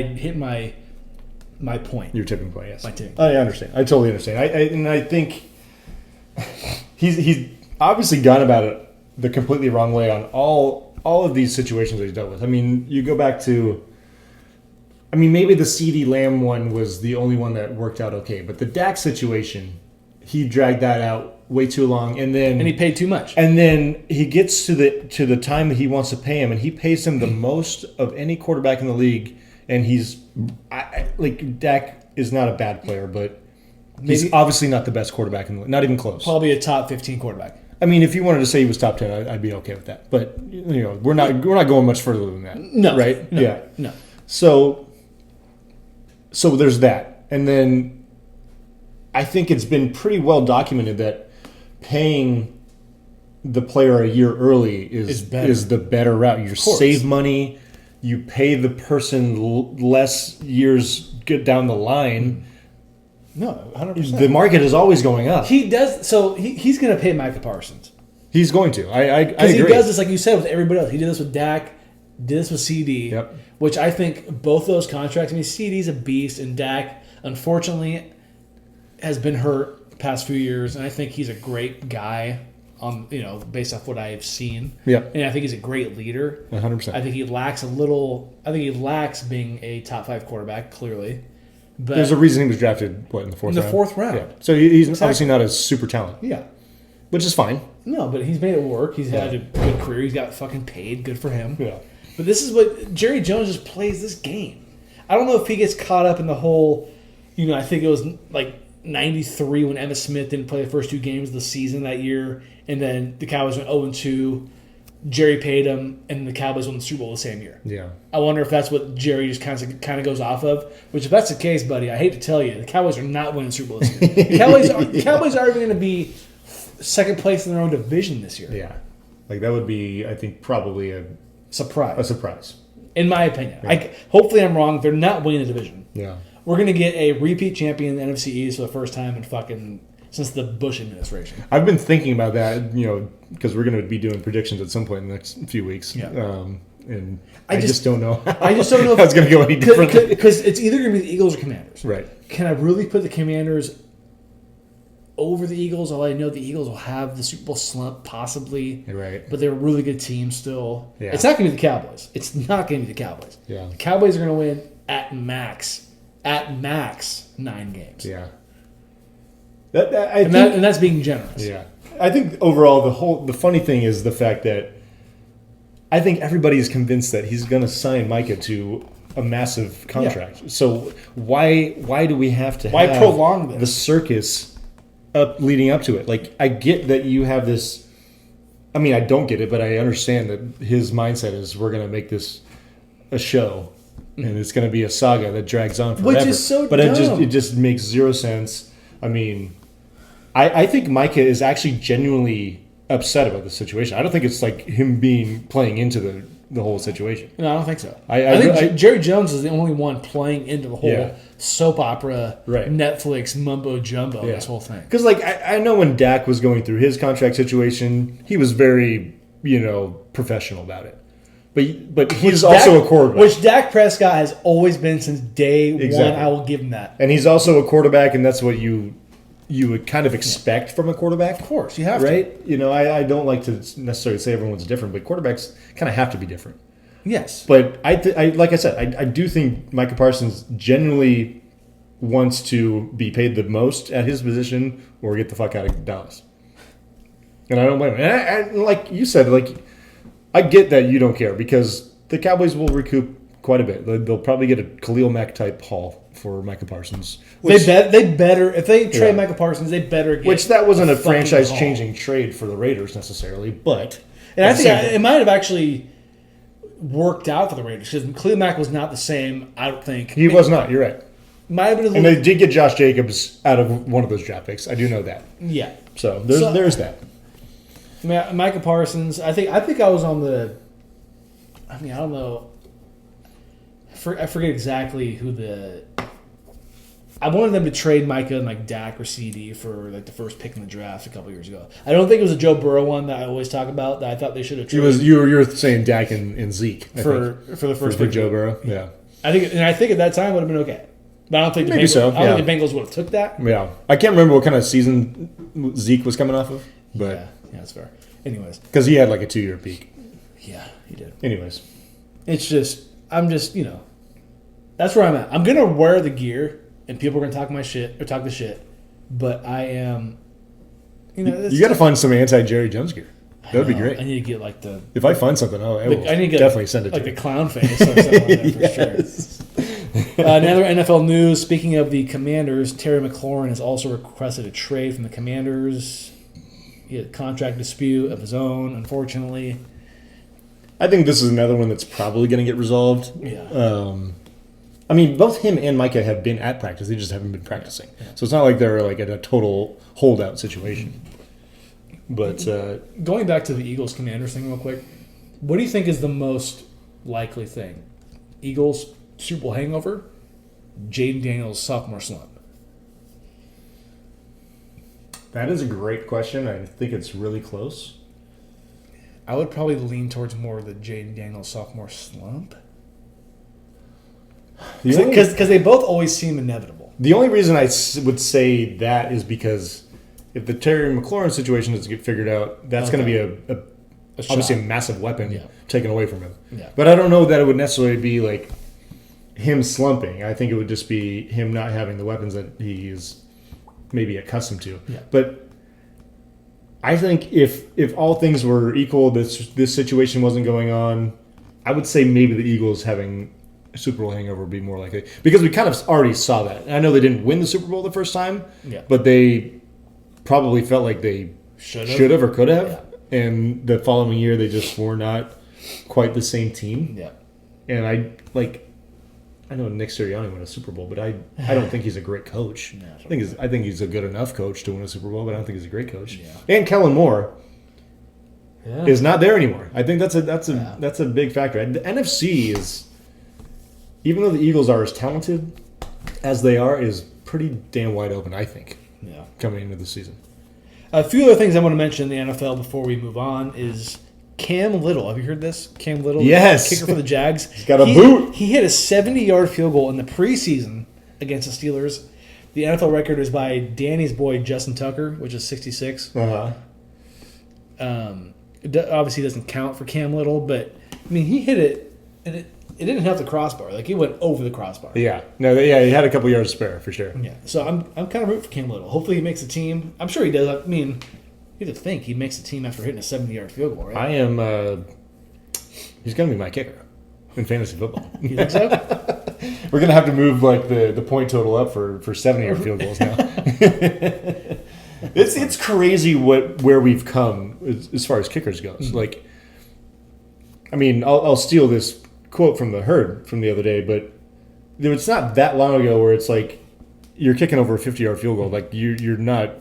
hit my point. Your tipping point, yes. My tipping point. I understand. I totally understand. I think he's obviously gone about it the completely wrong way on all of these situations that he's dealt with. I mean, you go back to, maybe the CeeDee Lamb one was the only one that worked out okay, but the Dak situation, he dragged that out way too long, and then And he paid too much. and then he gets to the time that he wants to pay him, and he pays him the most of any quarterback in the league. And like Dak is not a bad player, but he's Maybe- obviously not the best quarterback in the league. Not even close. Probably a top 15 quarterback. I mean, if you wanted to say he was top 10, I'd be okay with that. But we're not going much further than that. No. Right? No, Yeah. No. So there's that. And then I think it's been pretty well documented that paying the player a year early Is better. is the better route. You course. save money, you pay the person less years get down the line. No, 100%. The market is always going up. He does. So he's going to pay Micah Parsons. He's going to. I Because agree. he does this, like you said, with everybody else. He did this with Dak, did this with CD, Yep. which I think both those contracts, I mean, CD's a beast, and Dak, unfortunately, has been hurt the past few years, and I think he's a great guy, based off what I've seen. Yep. And I think he's a great leader. 100%. I think he lacks being a top 5 quarterback, clearly. But There's a reason he was drafted, in the fourth In round? the fourth round. Yeah. So he's Exactly. obviously not a super talent, yeah. which is fine. No, but he's made it work. He's had a good career. He's got fucking paid. Good for him. Yeah. But this is what Jerry Jones just plays this game. I don't know if he gets caught up in the whole, I think it was like 93 when Emmitt Smith didn't play the first 2 games of the season that year, and then the Cowboys went 0-2. Jerry paid him, and the Cowboys won the Super Bowl the same year. Yeah. I wonder if that's what Jerry just kind of goes off of. Which, if that's the case, buddy, I hate to tell you, the Cowboys are not winning the Super Bowl this year. The Cowboys are even going to be second place in their own division this year. Yeah. Like that would be, I think, probably a Surprise, surprise. in my opinion. Hopefully, I'm wrong. They're not winning the division. Yeah. We're going to get a repeat champion in the NFC East for the first time since the Bush administration. I've been thinking about that, because we're going to be doing predictions at some point in the next few weeks. Yeah. And I just don't know. I just don't know how it's going to go any different. Because it's either going to be the Eagles or Commanders. Right. Can I really put the Commanders over the Eagles? Although I know the Eagles will have the Super Bowl slump, possibly. Right. But they're a really good team still. Yeah. It's not going to be the Cowboys. It's not going to be the Cowboys. Yeah. The Cowboys are going to win at max 9 games. Yeah. And that's being generous. Yeah. I think overall the funny thing is the fact that I think everybody is convinced that he's going to sign Micah to a massive contract. Yeah. So why do we have to have prolong this? The circus leading up to it? Like, I get that you have this. I mean, I don't get it, but I understand that his mindset is we're going to make this a show, and it's going to be a saga that drags on forever. Which is so but dumb. it just makes zero sense. I mean, I think Micah is actually genuinely upset about the situation. I don't think it's like him playing into the whole situation. No, I don't think so. I think Jerry Jones is the only one playing into the whole Yeah. soap opera, Right. Netflix mumbo jumbo. This whole thing. Because I know when Dak was going through his contract situation, he was very professional about it. But he's also a quarterback. Which Dak Prescott has always been since day Exactly. one. I will give him that. And he's also a quarterback, and that's what you would kind of expect from a quarterback. Of course, you have Right? I don't like to necessarily say everyone's different, but quarterbacks kind of have to be different. to. Yes. But like I said, I do think Micah Parsons genuinely wants to be paid the most at his position or get the fuck out of Dallas. And I don't blame him. And like you said, I get that you don't care because the Cowboys will recoup quite a bit. They'll probably get a Khalil Mack type haul for Micah Parsons. They better if they trade Micah Parsons, they better get Which that wasn't a fucking franchise haul. changing trade for the Raiders necessarily, but And I think Same thing. it might have actually worked out for the Raiders because Khalil Mack was not the same. I don't think he was not. You're right. Might have been a And little, they did get Josh Jacobs out of one of those draft picks. I do know that. yeah. So there's that. Micah Parsons. I think I was on the. I mean, I don't know. I forget exactly who the. I wanted them to trade Micah and Dak or CD for the first pick in the draft a couple years ago. I don't think it was a Joe Burrow one that I always talk about that I thought they should have It traded was you're saying Dak and Zeke for the first for pick. Joe Burrow. Yeah. I think at that time would have been okay. But I don't think the Maybe Bengals, so, I don't yeah. think the Bengals would have took that. Yeah. I can't remember what kind of season Zeke was coming off of, but Yeah, that's fair. Anyways, because he had a 2-year peak. yeah, he did. Anyways, It's just, that's where I'm at. I'm gonna wear the gear, and people are gonna talk my shit or talk the shit, but I am. You know, You got to find some anti-Jerry Jones gear. That would be I great. need to get like the. If I find something, I will I need to get definitely send it like to the you. clown face or something like that for sure. Another NFL news. Speaking of the Commanders, Terry McLaurin has also requested a trade from the Commanders. He had a contract dispute of his own, unfortunately. I think this is another one that's probably going to get resolved. Yeah. I mean, both him and Micah have been at practice. They just haven't been practicing. So it's not like they're like in a total holdout situation. But Going back to the Eagles Commanders thing real quick, what do you think is the most likely thing? Eagles Super Bowl hangover, Jaden Daniels sophomore slump. that is a great question. I think it's really close. I would probably lean towards more the Jaden Daniels sophomore slump. Because they both always seem inevitable. The only reason I would say that is because if the Terry McLaurin situation doesn't get figured out, that's going to be a obviously a massive weapon taken away from him. Yeah. But I don't know that it would necessarily be like him slumping. I think it would just be him not having the weapons that he is maybe accustomed to. Yeah. But I think if all things were equal, this situation wasn't going on, I would say maybe the Eagles having a Super Bowl hangover would be more likely. Because we kind of already saw that. And I know they didn't win the Super Bowl the first time, but they probably felt like they should have or could have. Yeah. And the following year, they just were not quite the same team. Yeah. And I know Nick Sirianni won a Super Bowl, but I don't think he's a great coach. No, I think he's a good enough coach to win a Super Bowl, but I don't think he's a great coach. Yeah. And Kellen Moore Yeah. is not there anymore. I think that's a big factor. The NFC is, even though the Eagles are as talented as they are, is pretty damn wide open. I think coming into the season. A few other things I want to mention in the NFL before we move on is Cam Little. Have you heard this? Cam Little, Yes. kicker for the Jags. He's got a boot. He hit a 70-yard field goal in the preseason against the Steelers. The NFL record is by Danny's boy Justin Tucker, which is 66. Uh-huh. It obviously doesn't count for Cam Little, but I mean he hit it and it didn't have the crossbar. Like it went over the crossbar. Yeah. No. Yeah. He had a couple yards spare for sure. Yeah. So I'm kind of rooting for Cam Little. Hopefully he makes the team. I'm sure he does. I mean, you have to think he makes the team after hitting a 70-yard field goal, right? I am. He's going to be my kicker in fantasy football. You think so? We're going to have to move like the point total up for 70-yard field goals now. It's crazy where we've come as far as kickers goes. Mm-hmm. Like, I mean, I'll steal this quote from the Herd from the other day, but it's not that long ago where it's like you're kicking over a 50-yard field goal. Like you're not.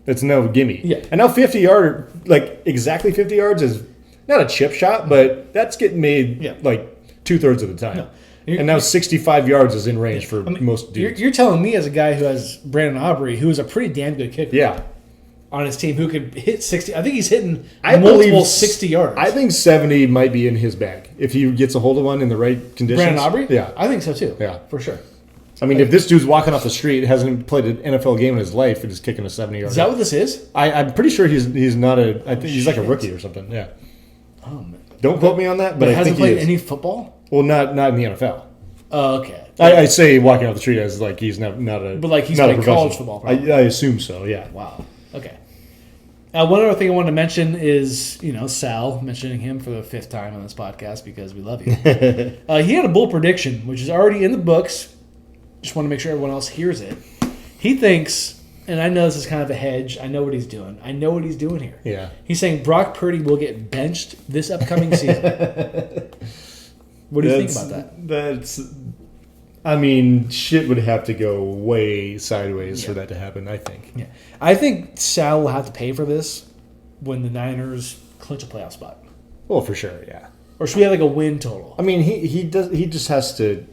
It's no gimme. Yeah. And now 50-yard, like exactly 50 yards is not a chip shot, but that's getting made like 2/3 of the time. No. And now 65 yards is in range for most dudes. You're telling me as a guy who has Brandon Aubrey, who is a pretty damn good kicker, Yeah. on his team, who could hit 60. I think he's hitting multiple 60 yards. I think 70 might be in his bag if he gets a hold of one in the right conditions. Brandon Aubrey? Yeah. I think so too. Yeah. For sure. I mean, if this dude's walking off the street, hasn't played an NFL game in his life, and is kicking a 70-yard. Is that what this is? I'm pretty sure he's not a. I think he's like a rookie or something. Yeah. Oh man. Don't quote me on that, but I hasn't think he played is. any football? Well, not in the NFL. Oh, okay. I say walking off the street as like he's not a. But like he's not a playing college professional. football. I assume so. Yeah. Wow. Okay. One other thing I wanted to mention is, Sal, mentioning him for the 5th time on this podcast because we love you. He had a bull prediction, which is already in the books. Just want to make sure everyone else hears it. He thinks, and I know this is kind of a hedge. I know what he's doing. I know what he's doing here. Yeah. He's saying Brock Purdy will get benched this upcoming season. What do you think about that? That's. I mean, shit would have to go way sideways for that to happen, I think. Yeah. I think Sal will have to pay for this when the Niners clinch a playoff spot. Well, for sure, yeah. Or should we have like a win total? I mean, he just has to.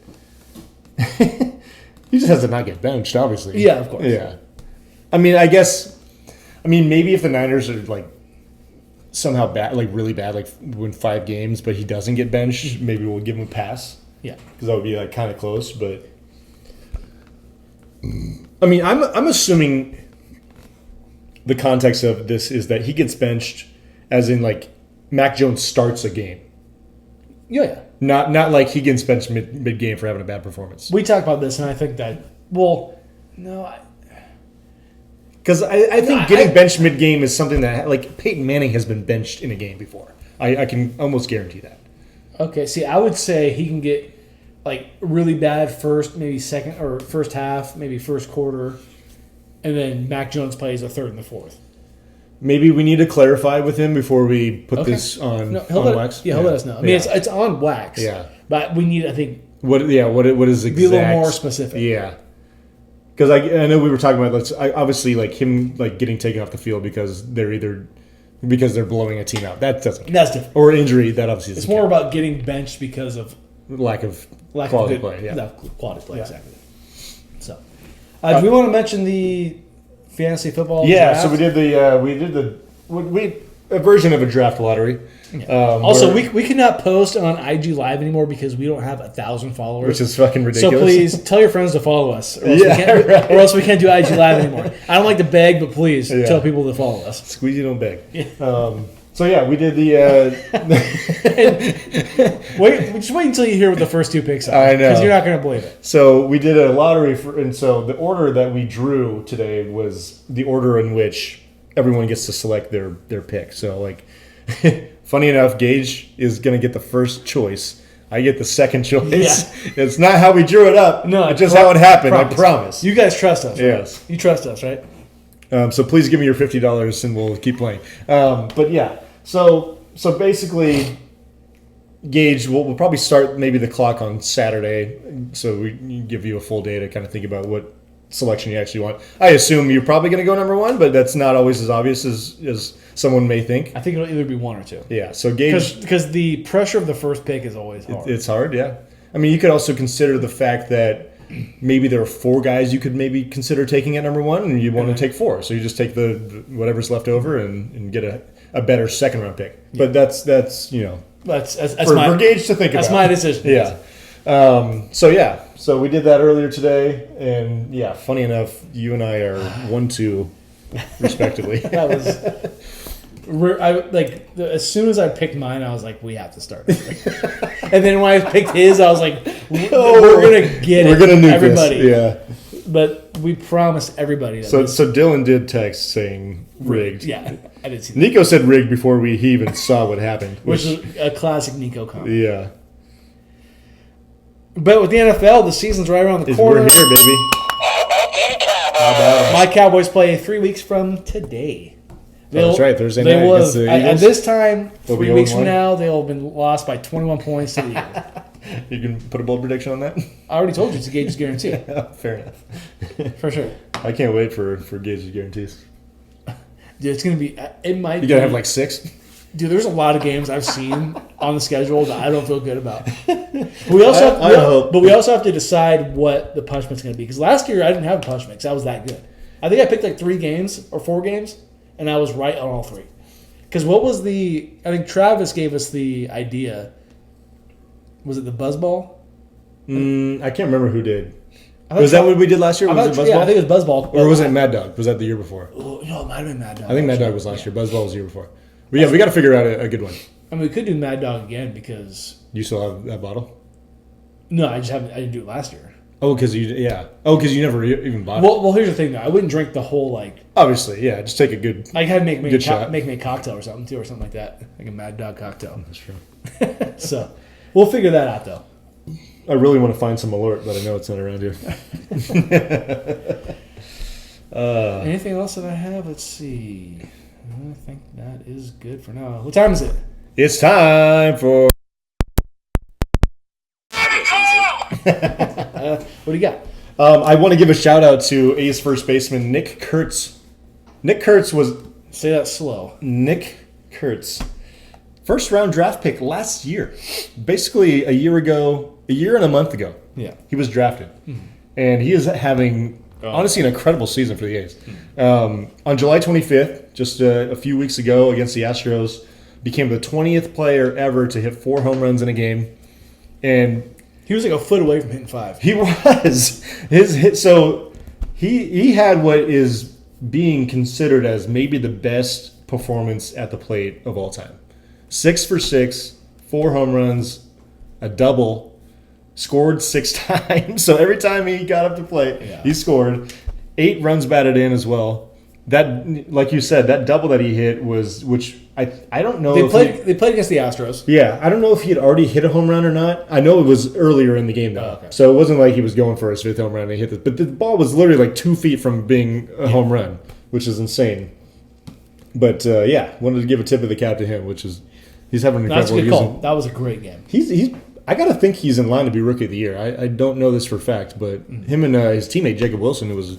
He just has to not get benched, obviously. Yeah, of course. Yeah. I mean, maybe if the Niners are like somehow bad, like really bad, like win 5 games, but he doesn't get benched, maybe we'll give him a pass. Yeah. Because that would be like kind of close, but I mean, I'm assuming the context of this is that he gets benched, as in like Mac Jones starts a game, Yeah. not like he gets benched mid game for having a bad performance. We talked about this, and I think that, well, no, Because I think getting benched mid-game is something that, like, Peyton Manning has been benched in a game before. I can almost guarantee that. Okay, see, I would say he can get like really bad first, maybe second or first half, maybe first quarter, and then Mac Jones plays the third and the fourth. Maybe we need to clarify with him before we put this on, on wax. Yeah, he'll let us know. I mean, it's on wax. Yeah, but we need, I think, what is exact? Be a little more specific. Yeah, because I know we were talking about obviously like him like getting taken off the field because they're blowing a team out. That's different. Or injury. That obviously it's more about getting benched because of lack of quality play. Yeah, quality play exactly. So, do we want to mention the fantasy football? Yeah, draft? so we did a version of a draft lottery. Yeah. Also, we cannot post on IG Live anymore because we don't have 1,000 followers, which is fucking ridiculous. So please tell your friends to follow us, or else we can't do IG Live anymore. I don't like to beg, but please tell people to follow us. Squeegee don't beg. Yeah. So yeah, we did the. Just wait until you hear what the first two picks are. I know, because you're not going to believe it. So we did a lottery, and so the order that we drew today was the order in which everyone gets to select their pick. So like, funny enough, Gage is going to get the first choice. I get the second choice. Yeah. It's not how we drew it up. No, it's just how it happened. I promise. You guys trust us. Right? Yes, you trust us, right? So please give me your $50 and we'll keep playing. But yeah, so basically, Gage, we'll probably start maybe the clock on Saturday, so we give you a full day to kind of think about what selection you actually want. I assume you're probably going to go number one, but that's not always as obvious as someone may think. I think it'll either be one or two. Yeah, so Gage... Because the pressure of the first pick is always hard. It's hard, yeah. I mean, you could also consider the fact that maybe there are four guys you could maybe consider taking at number one, and you want to take four. So you just take the whatever's left over and get a better second round pick. Yeah. But that's that's for Gage to think about. That's my decision. Yeah. So we did that earlier today, and yeah, funny enough, you and I are 1-2 respectively. That was. As soon as I picked mine, I was like, we have to start. And then when I picked his, I was like, we're going to get it. We're going to nuke everybody. This. Yeah. But we promised everybody that. So Dylan did text saying rigged. Yeah, I did see that. Nico said rigged before he even saw what happened. Which is a classic Nico comment. Yeah. But with the NFL, the season's right around the corner. We're here, baby. My Cowboys play 3 weeks from today. That's right, Thursday night against the Eagles. At this time, 3 weeks from now, they'll have been lost by 21 points to the Eagles. You can put a bold prediction on that? I already told you it's a Gage's guarantee. Fair enough. For sure. I can't wait for Gage's guarantees. Dude, it's going to be... It might You got to have like 6? Dude, there's a lot of games I've seen on the schedule that I don't feel good about. We also have to decide what the punishment's going to be. Because last year, I didn't have a punishment because I was that good. I think I picked like 3 games or 4 games. And I was right on all 3. Because what was I think Travis gave us the idea. Was it the buzzball? I can't remember who did. Was that what we did last year? Was it buzzball? Yeah, I think it was buzzball. Or was it Mad Dog? Was that the year before? No, it might have been Mad Dog. I think Mad Dog was last year. Buzzball was the year before. But yeah, we got to figure out a good one. I mean, we could do Mad Dog again because... You still have that bottle? No, I didn't do it last year. Oh, because you never even bought it. Well, here's the thing, though. I wouldn't drink the whole, Obviously, yeah. Just take a good I had to make me a a cocktail or something, too, or something like that. Like a Mad Dog cocktail. That's true. So, we'll figure that out, though. I really want to find some Malort, but I know it's not around here. Anything else that I have? Let's see. I think that is good for now. What time is it? It's time for... What do you got? I want to give a shout out to A's first baseman Nick Kurtz. Nick Kurtz was... Say that slow. Nick Kurtz. First round draft pick last year. Basically a year and a month ago. Yeah. He was drafted. Mm-hmm. And he is having, honestly, an incredible season for the A's. Mm-hmm. On July 25th, just a few weeks ago against the Astros, became the 20th player ever to hit 4 home runs in a game. And... He was like a foot away from hitting 5. He was. His hit. So he had what is being considered as maybe the best performance at the plate of all time. 6 for 6, 4 home runs, a double, scored 6 times. So every time he got up to plate, he scored. 8 runs batted in as well. that, like you said, that double that he hit was, which I don't know. They played against the Astros. Yeah, I don't know if he had already hit a home run or not. I know it was earlier in the game though, okay. so it wasn't like he was going for his 5th home run and he hit it. But the ball was literally like 2 feet from being a home run, which is insane. But yeah, wanted to give a tip of the cap to him, which is he's having an That's a incredible good season. call. That was a great game. He's I gotta think he's in line to be rookie of the year. I don't know this for a fact, but him and his teammate Jacob Wilson, who was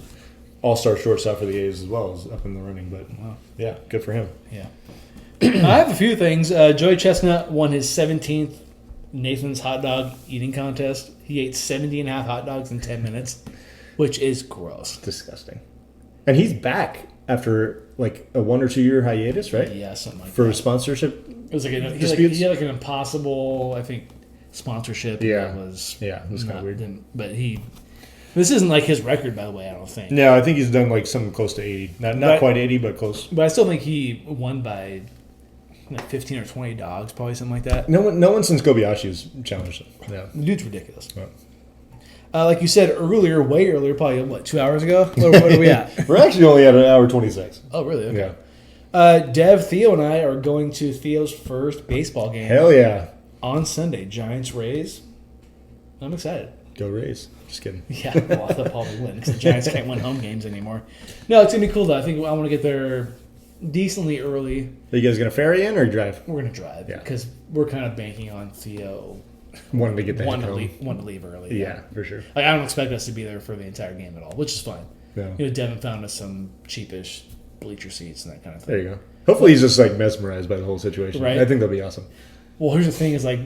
all-star shortstop for the A's as well, is up in the running. But yeah, good for him. Yeah. I have a few things. Joey Chestnut won his 17th Nathan's hot dog eating contest. He ate 70 and a half hot dogs in 10 minutes, which is gross. Disgusting. And he's back after like a 1 or 2 year hiatus, right? Yeah, something like For that. sponsorship. It was like disputes? he had like an impossible, I think, sponsorship. Yeah. That was Yeah, it was kinda weird. But this isn't like his record, by the way, I don't think. No, I think he's done like something close to 80. Not But- quite 80, but close. But I still think he won by like 15 or 20 dogs, probably something like that. No one since Kobayashi has challenged him. Yeah. The dude's ridiculous. Yeah. Like you said earlier, way earlier, probably, 2 hours ago? What are we at? We're actually only at an hour 26. Oh, really? Okay. Yeah. Dev, Theo, and I are going to Theo's first baseball game Hell yeah. on Sunday. Giants Rays. I'm excited. Go Rays. Just kidding. Yeah, well, they'll probably win because the Giants can't win home games anymore. No, it's gonna be cool though. I think I want to get there decently early. Are you guys gonna ferry in or drive? We're gonna drive Yeah. because we're kind of banking on Theo Wanting to get the wanting heck to home. leave early. Yeah, for sure. Like, I don't expect us to be there for the entire game at all, which is fine. Yeah. You know, Devin found us some cheapish bleacher seats and that kind of thing. There you go. Hopefully he's just like mesmerized by the whole situation. Right. I think that'll be awesome. Well, here's the thing: is like,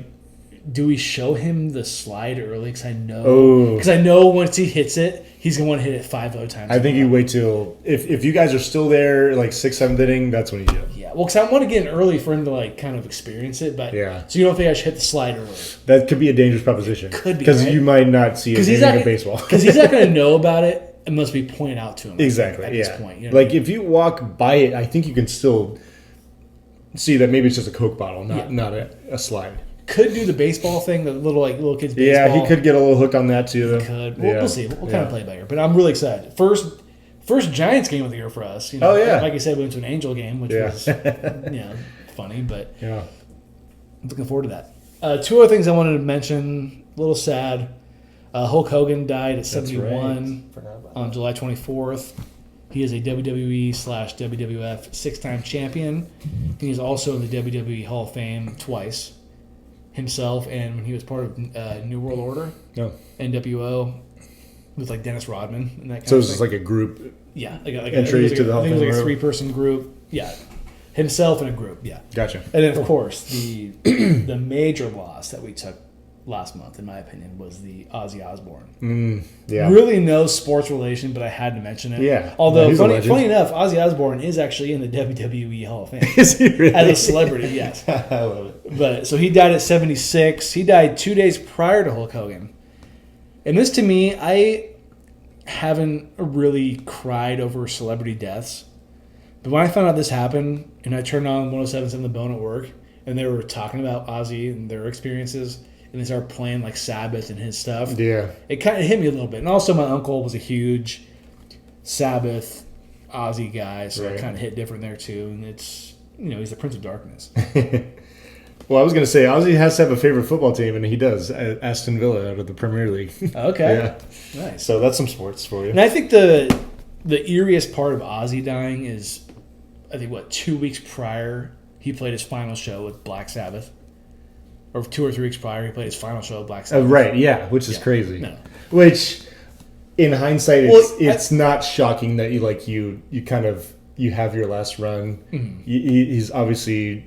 do we show him the slide early? Because Oh. I know once he hits it, he's gonna want to hit it 5 other times. I think you wait till if you guys are still there, like 6th, 7th inning, that's when you do it. Yeah, well, because I want to get in early for him to like kind of experience it. But Yeah. so you don't think I should hit the slide early? That could be a dangerous proposition. Could be, because right? you might not see it Because in he's not baseball. Because he's not gonna know about it unless we point out to him. Exactly. At Yeah. this point, you know Like if you walk by it, I think you can still see that maybe it's just a Coke bottle, not a slide. could do the baseball thing, the little kids baseball. Yeah, he could get a little hook on that too. Could. Yeah. We'll see. We'll kind of play by ear. But I'm really excited. First Giants game of the year for us. You know, Oh, yeah. Like I said, we went to an Angel game, which Yeah. was funny, but Yeah. I'm looking forward to that. 2 other things I wanted to mention. A little sad. Hulk Hogan died at 71 on July 24th. He is a WWE/WWF 6-time champion. He is also in the WWE Hall of Fame twice himself, and when he was part of New World Order, No. NWO, with like Dennis Rodman and that kind So of it's just thing. like a group. Yeah, Entry to the Hall I of think it was Fame. like a 3-person group. Yeah, himself in a group. Yeah, Gotcha. and then of course the major loss that we took last month, in my opinion, was the Ozzy Osbourne. Yeah. Really no sports relation, but I had to mention it. Yeah. Although No, he's a legend. funny enough, Ozzy Osbourne is actually in the WWE Hall of Fame Is he really? as a celebrity. Yes. I love it. But so he died at 76. He died 2 days prior to Hulk Hogan. And this to me, I haven't really cried over celebrity deaths. But when I found out this happened and I turned on 107.7 The Bone at work and they were talking about Ozzy and their experiences and they started playing like Sabbath and his stuff, Yeah. it kind of hit me a little bit. And also my uncle was a huge Sabbath Ozzy guy, so Right. it kind of hit different there too. And it's, he's the Prince of Darkness. Well, I was going to say, Ozzy has to have a favorite football team, and he does. Aston Villa out of the Premier League. Okay. Yeah. Nice. So that's some sports for you. And I think the eeriest part of Ozzy dying is, 2 weeks prior, he played his final show with Black Sabbath. Or 2 or 3 weeks prior, he played his final show with Black Sabbath. Right, yeah, which is Yeah. crazy. No. Which, in hindsight, Well, it's not shocking that you kind of you have your last run. Mm-hmm. He's obviously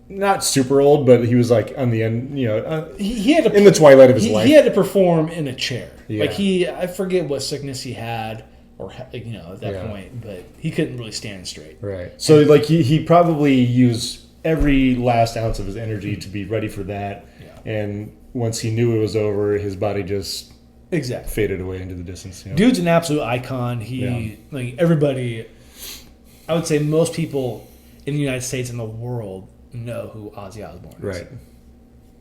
not super old, but he was like on the end, He had to in the twilight of his life. he had to perform in a chair. Yeah. Like I forget what sickness he had, or at that Yeah. point, but he couldn't really stand straight. Right. So like he probably used every last ounce of his energy to be ready for that. Yeah. And once he knew it was over, his body just Exactly. faded away into the distance. Dude's an absolute icon. Like everybody, I would say most people in the United States and the world know who Ozzy Osbourne is. Right.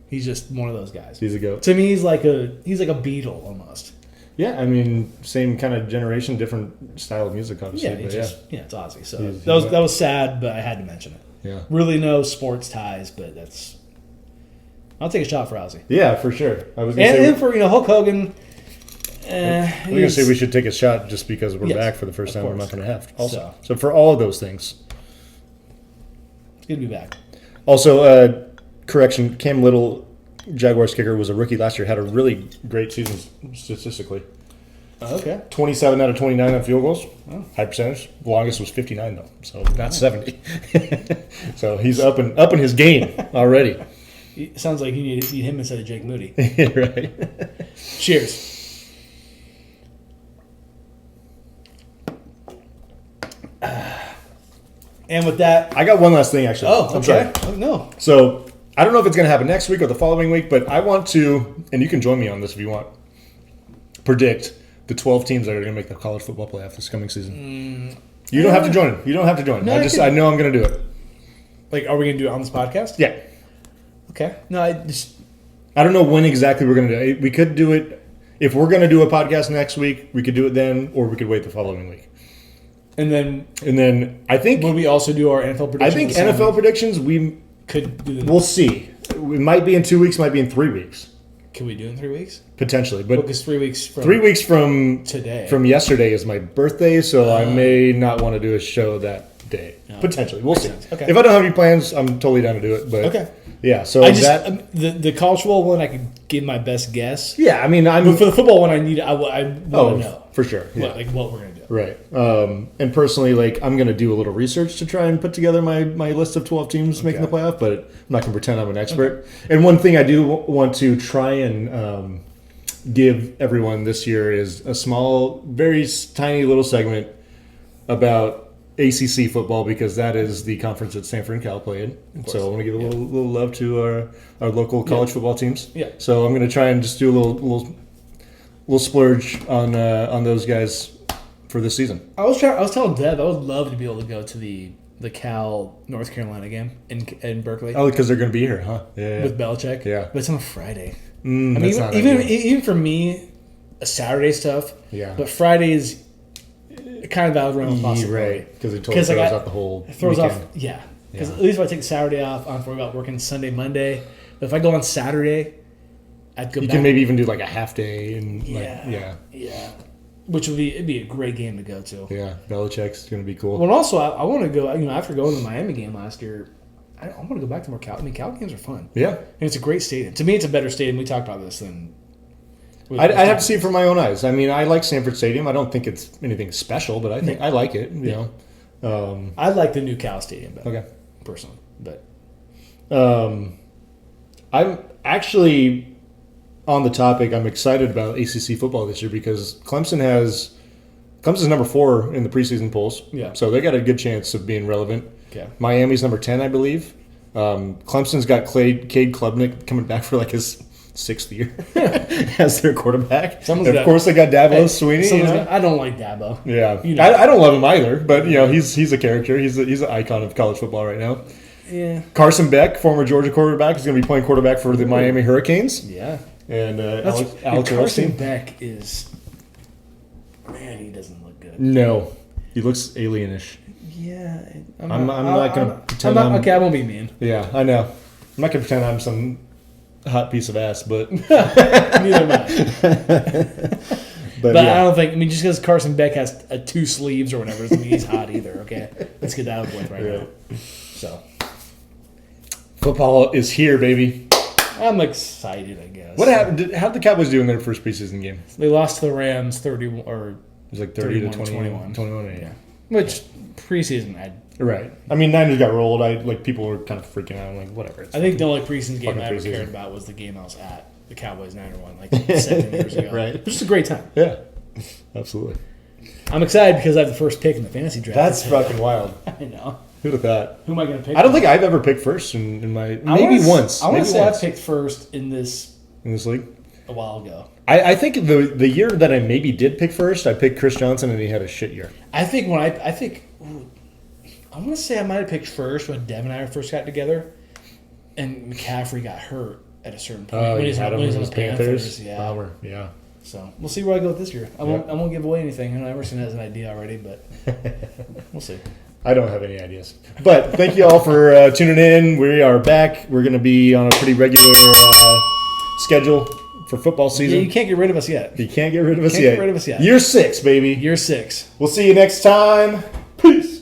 He's just one of those guys. He's a goat. To me, he's like a Beatle almost. Yeah, I mean, same kind of generation, different style of music, obviously. Yeah, but it's Ozzy. So He's- that was sad, but I had to mention it. yeah. Really no sports ties, but I'll take a shot for Ozzy. Yeah, for sure. I was going to And say, for Hulk Hogan. we should take a shot just because we're Yes, back for the first of time in a course. month and a half. Also, So. so for all of those things. It's good to be back. Also, correction: Cam Little, Jaguars kicker, was a rookie last year. Had a really great season statistically. Okay. 27 out of 29 on field goals. Oh. High percentage. The longest was 59 though, so not 70. So he's up in his game already. It sounds like you need him instead of Jake Moody. Right. Cheers. And with that, I got one last thing actually. oh, I'm okay. sorry. Oh, no. So I don't know if it's going to happen next week or the following week, but I want to, and you can join me on this if you want, predict the 12 teams that are going to make the college football playoff this coming season. You don't have to join. You don't have to join. No, I know I'm going to do it. Like, are we going to do it on this podcast? Yeah. Okay. No, I don't know when exactly we're going to do it. We could do it, if we're going to do a podcast next week, we could do it then, or we could wait the following week. And then I think, will we also do our NFL predictions? I think the same NFL week? predictions, we Could do the, we'll see. It might be in 2 weeks, might be in 3 weeks, Can we do it in 3 weeks? potentially. But Because 3 weeks from 3 weeks from today. From yesterday is my birthday, so I may not want to do a show that day. Potentially, we'll see. sense. Okay. If I don't have any plans, I'm totally down to do it. But Okay. yeah. So I just that, the college football one I could give my best guess. yeah. I mean, But I'm for the football one, I want to know for sure. Yeah. what we're gonna do. Right. And personally, like, I'm gonna do a little research to try and put together my list of 12 teams making the Okay. playoff, but I'm not gonna pretend I'm an expert. And one thing I do want to try and give everyone this year is a small, very tiny little segment about ACC football, because that is the conference that Stanford and Cal play in. So I want to give a little love to our local college football teams. Yeah. So I'm going to try and just do a little splurge on those guys for this season. I was telling Deb I would love to be able to go to the Cal North Carolina game in Berkeley Oh, because they're going to be here, huh? Yeah. with Belichick. Yeah. But it's on a Friday. I That's mean, not even ideal. even for me, a Saturday stuff. Yeah. But Friday is kind of out of the realm of Yeah, possibility. right, because it totally 'Cause, like, throws I- out the whole It throws weekend. off, yeah. Because Yeah. at least if I take Saturday off, I don't have to worry about working Sunday, Monday. But if I go on Saturday, I'd go You back. can maybe even do like a half day and Yeah. Which it'd be a great game to go to. yeah. Belichick's going to be cool. Well, also I want to go. After going to the Miami game last year, I want to go back to more Cal. I mean, Cal games are fun, Yeah. and it's a great stadium. To me, it's a better stadium. We talked about this than. I'd have to see it from my own eyes. I mean, I like Sanford Stadium. I don't think it's anything special, but I think I like it. You know. I like the new Cal stadium better, Okay. personally, but I'm actually on the topic. I'm excited about ACC football this year because Clemson's number 4 in the preseason polls. Yeah. So they got a good chance of being relevant. okay. Miami's number 10, I believe. Clemson's got Cade Klubnik coming back for like his 6th year as their quarterback. Someone's And got- of course, they got Dabo Sweeney. You know? I don't like Dabo. Yeah, You know. I don't love him either, but he's a character. He's an icon of college football right now. Yeah. Carson Beck, former Georgia quarterback, is going to be playing quarterback for the Miami Hurricanes. Yeah. And That's Alex Carson Rothstein. Beck is. Man, he doesn't look good. No, he looks alienish. Yeah, I'm not gonna pretend I'm not, I'm- okay, I won't be mean. Yeah, I know. I'm not going to pretend I'm some hot piece of ass, but Neither am I. but, But I yeah. don't think. I mean, just because Carson Beck has 2 sleeves or whatever doesn't mean he's hot either. Okay, let's get that out of the way right Right. now. So Football is here, baby. I'm excited. I guess. What happened? How'd the Cowboys do in their first preseason game? They lost to the Rams 31 or It was like 30 to 21. 21, yeah. which preseason Right. I mean, Niners got rolled. People were kind of freaking out. I'm like, whatever. It's I think the only preseason game Fucking I ever preseason. cared about was the game I was at, the Cowboys 9-1, like 7 years ago. Right. Which is a great time. yeah, absolutely. I'm excited because I have the first pick in the fantasy draft. That's fucking wild. I know. Who'd have thought? Who am I going to pick? I don't think I've ever picked first in my I maybe wanna- once. I want maybe to say once I picked first in this in this league. a while ago. I think the year that I maybe did pick first, I picked Chris Johnson and he had a shit year. I think I want to say I might have picked first when Dev and I first got together, and McCaffrey got hurt at a certain point Oh, when you he's had on him the with Panthers. Panthers. Yeah, Bummer. Yeah. So we'll see where I go with this year. I won't give away anything. I know Emerson has an idea already, but we'll see. I don't have any ideas. But thank you all for tuning in. We are back. We're going to be on a pretty regular schedule for football season. Yeah, you can't get rid of us yet. You can't get rid of us Can't yet. get rid of us yet. Year 6, baby. Year 6. We'll see you next time. Peace.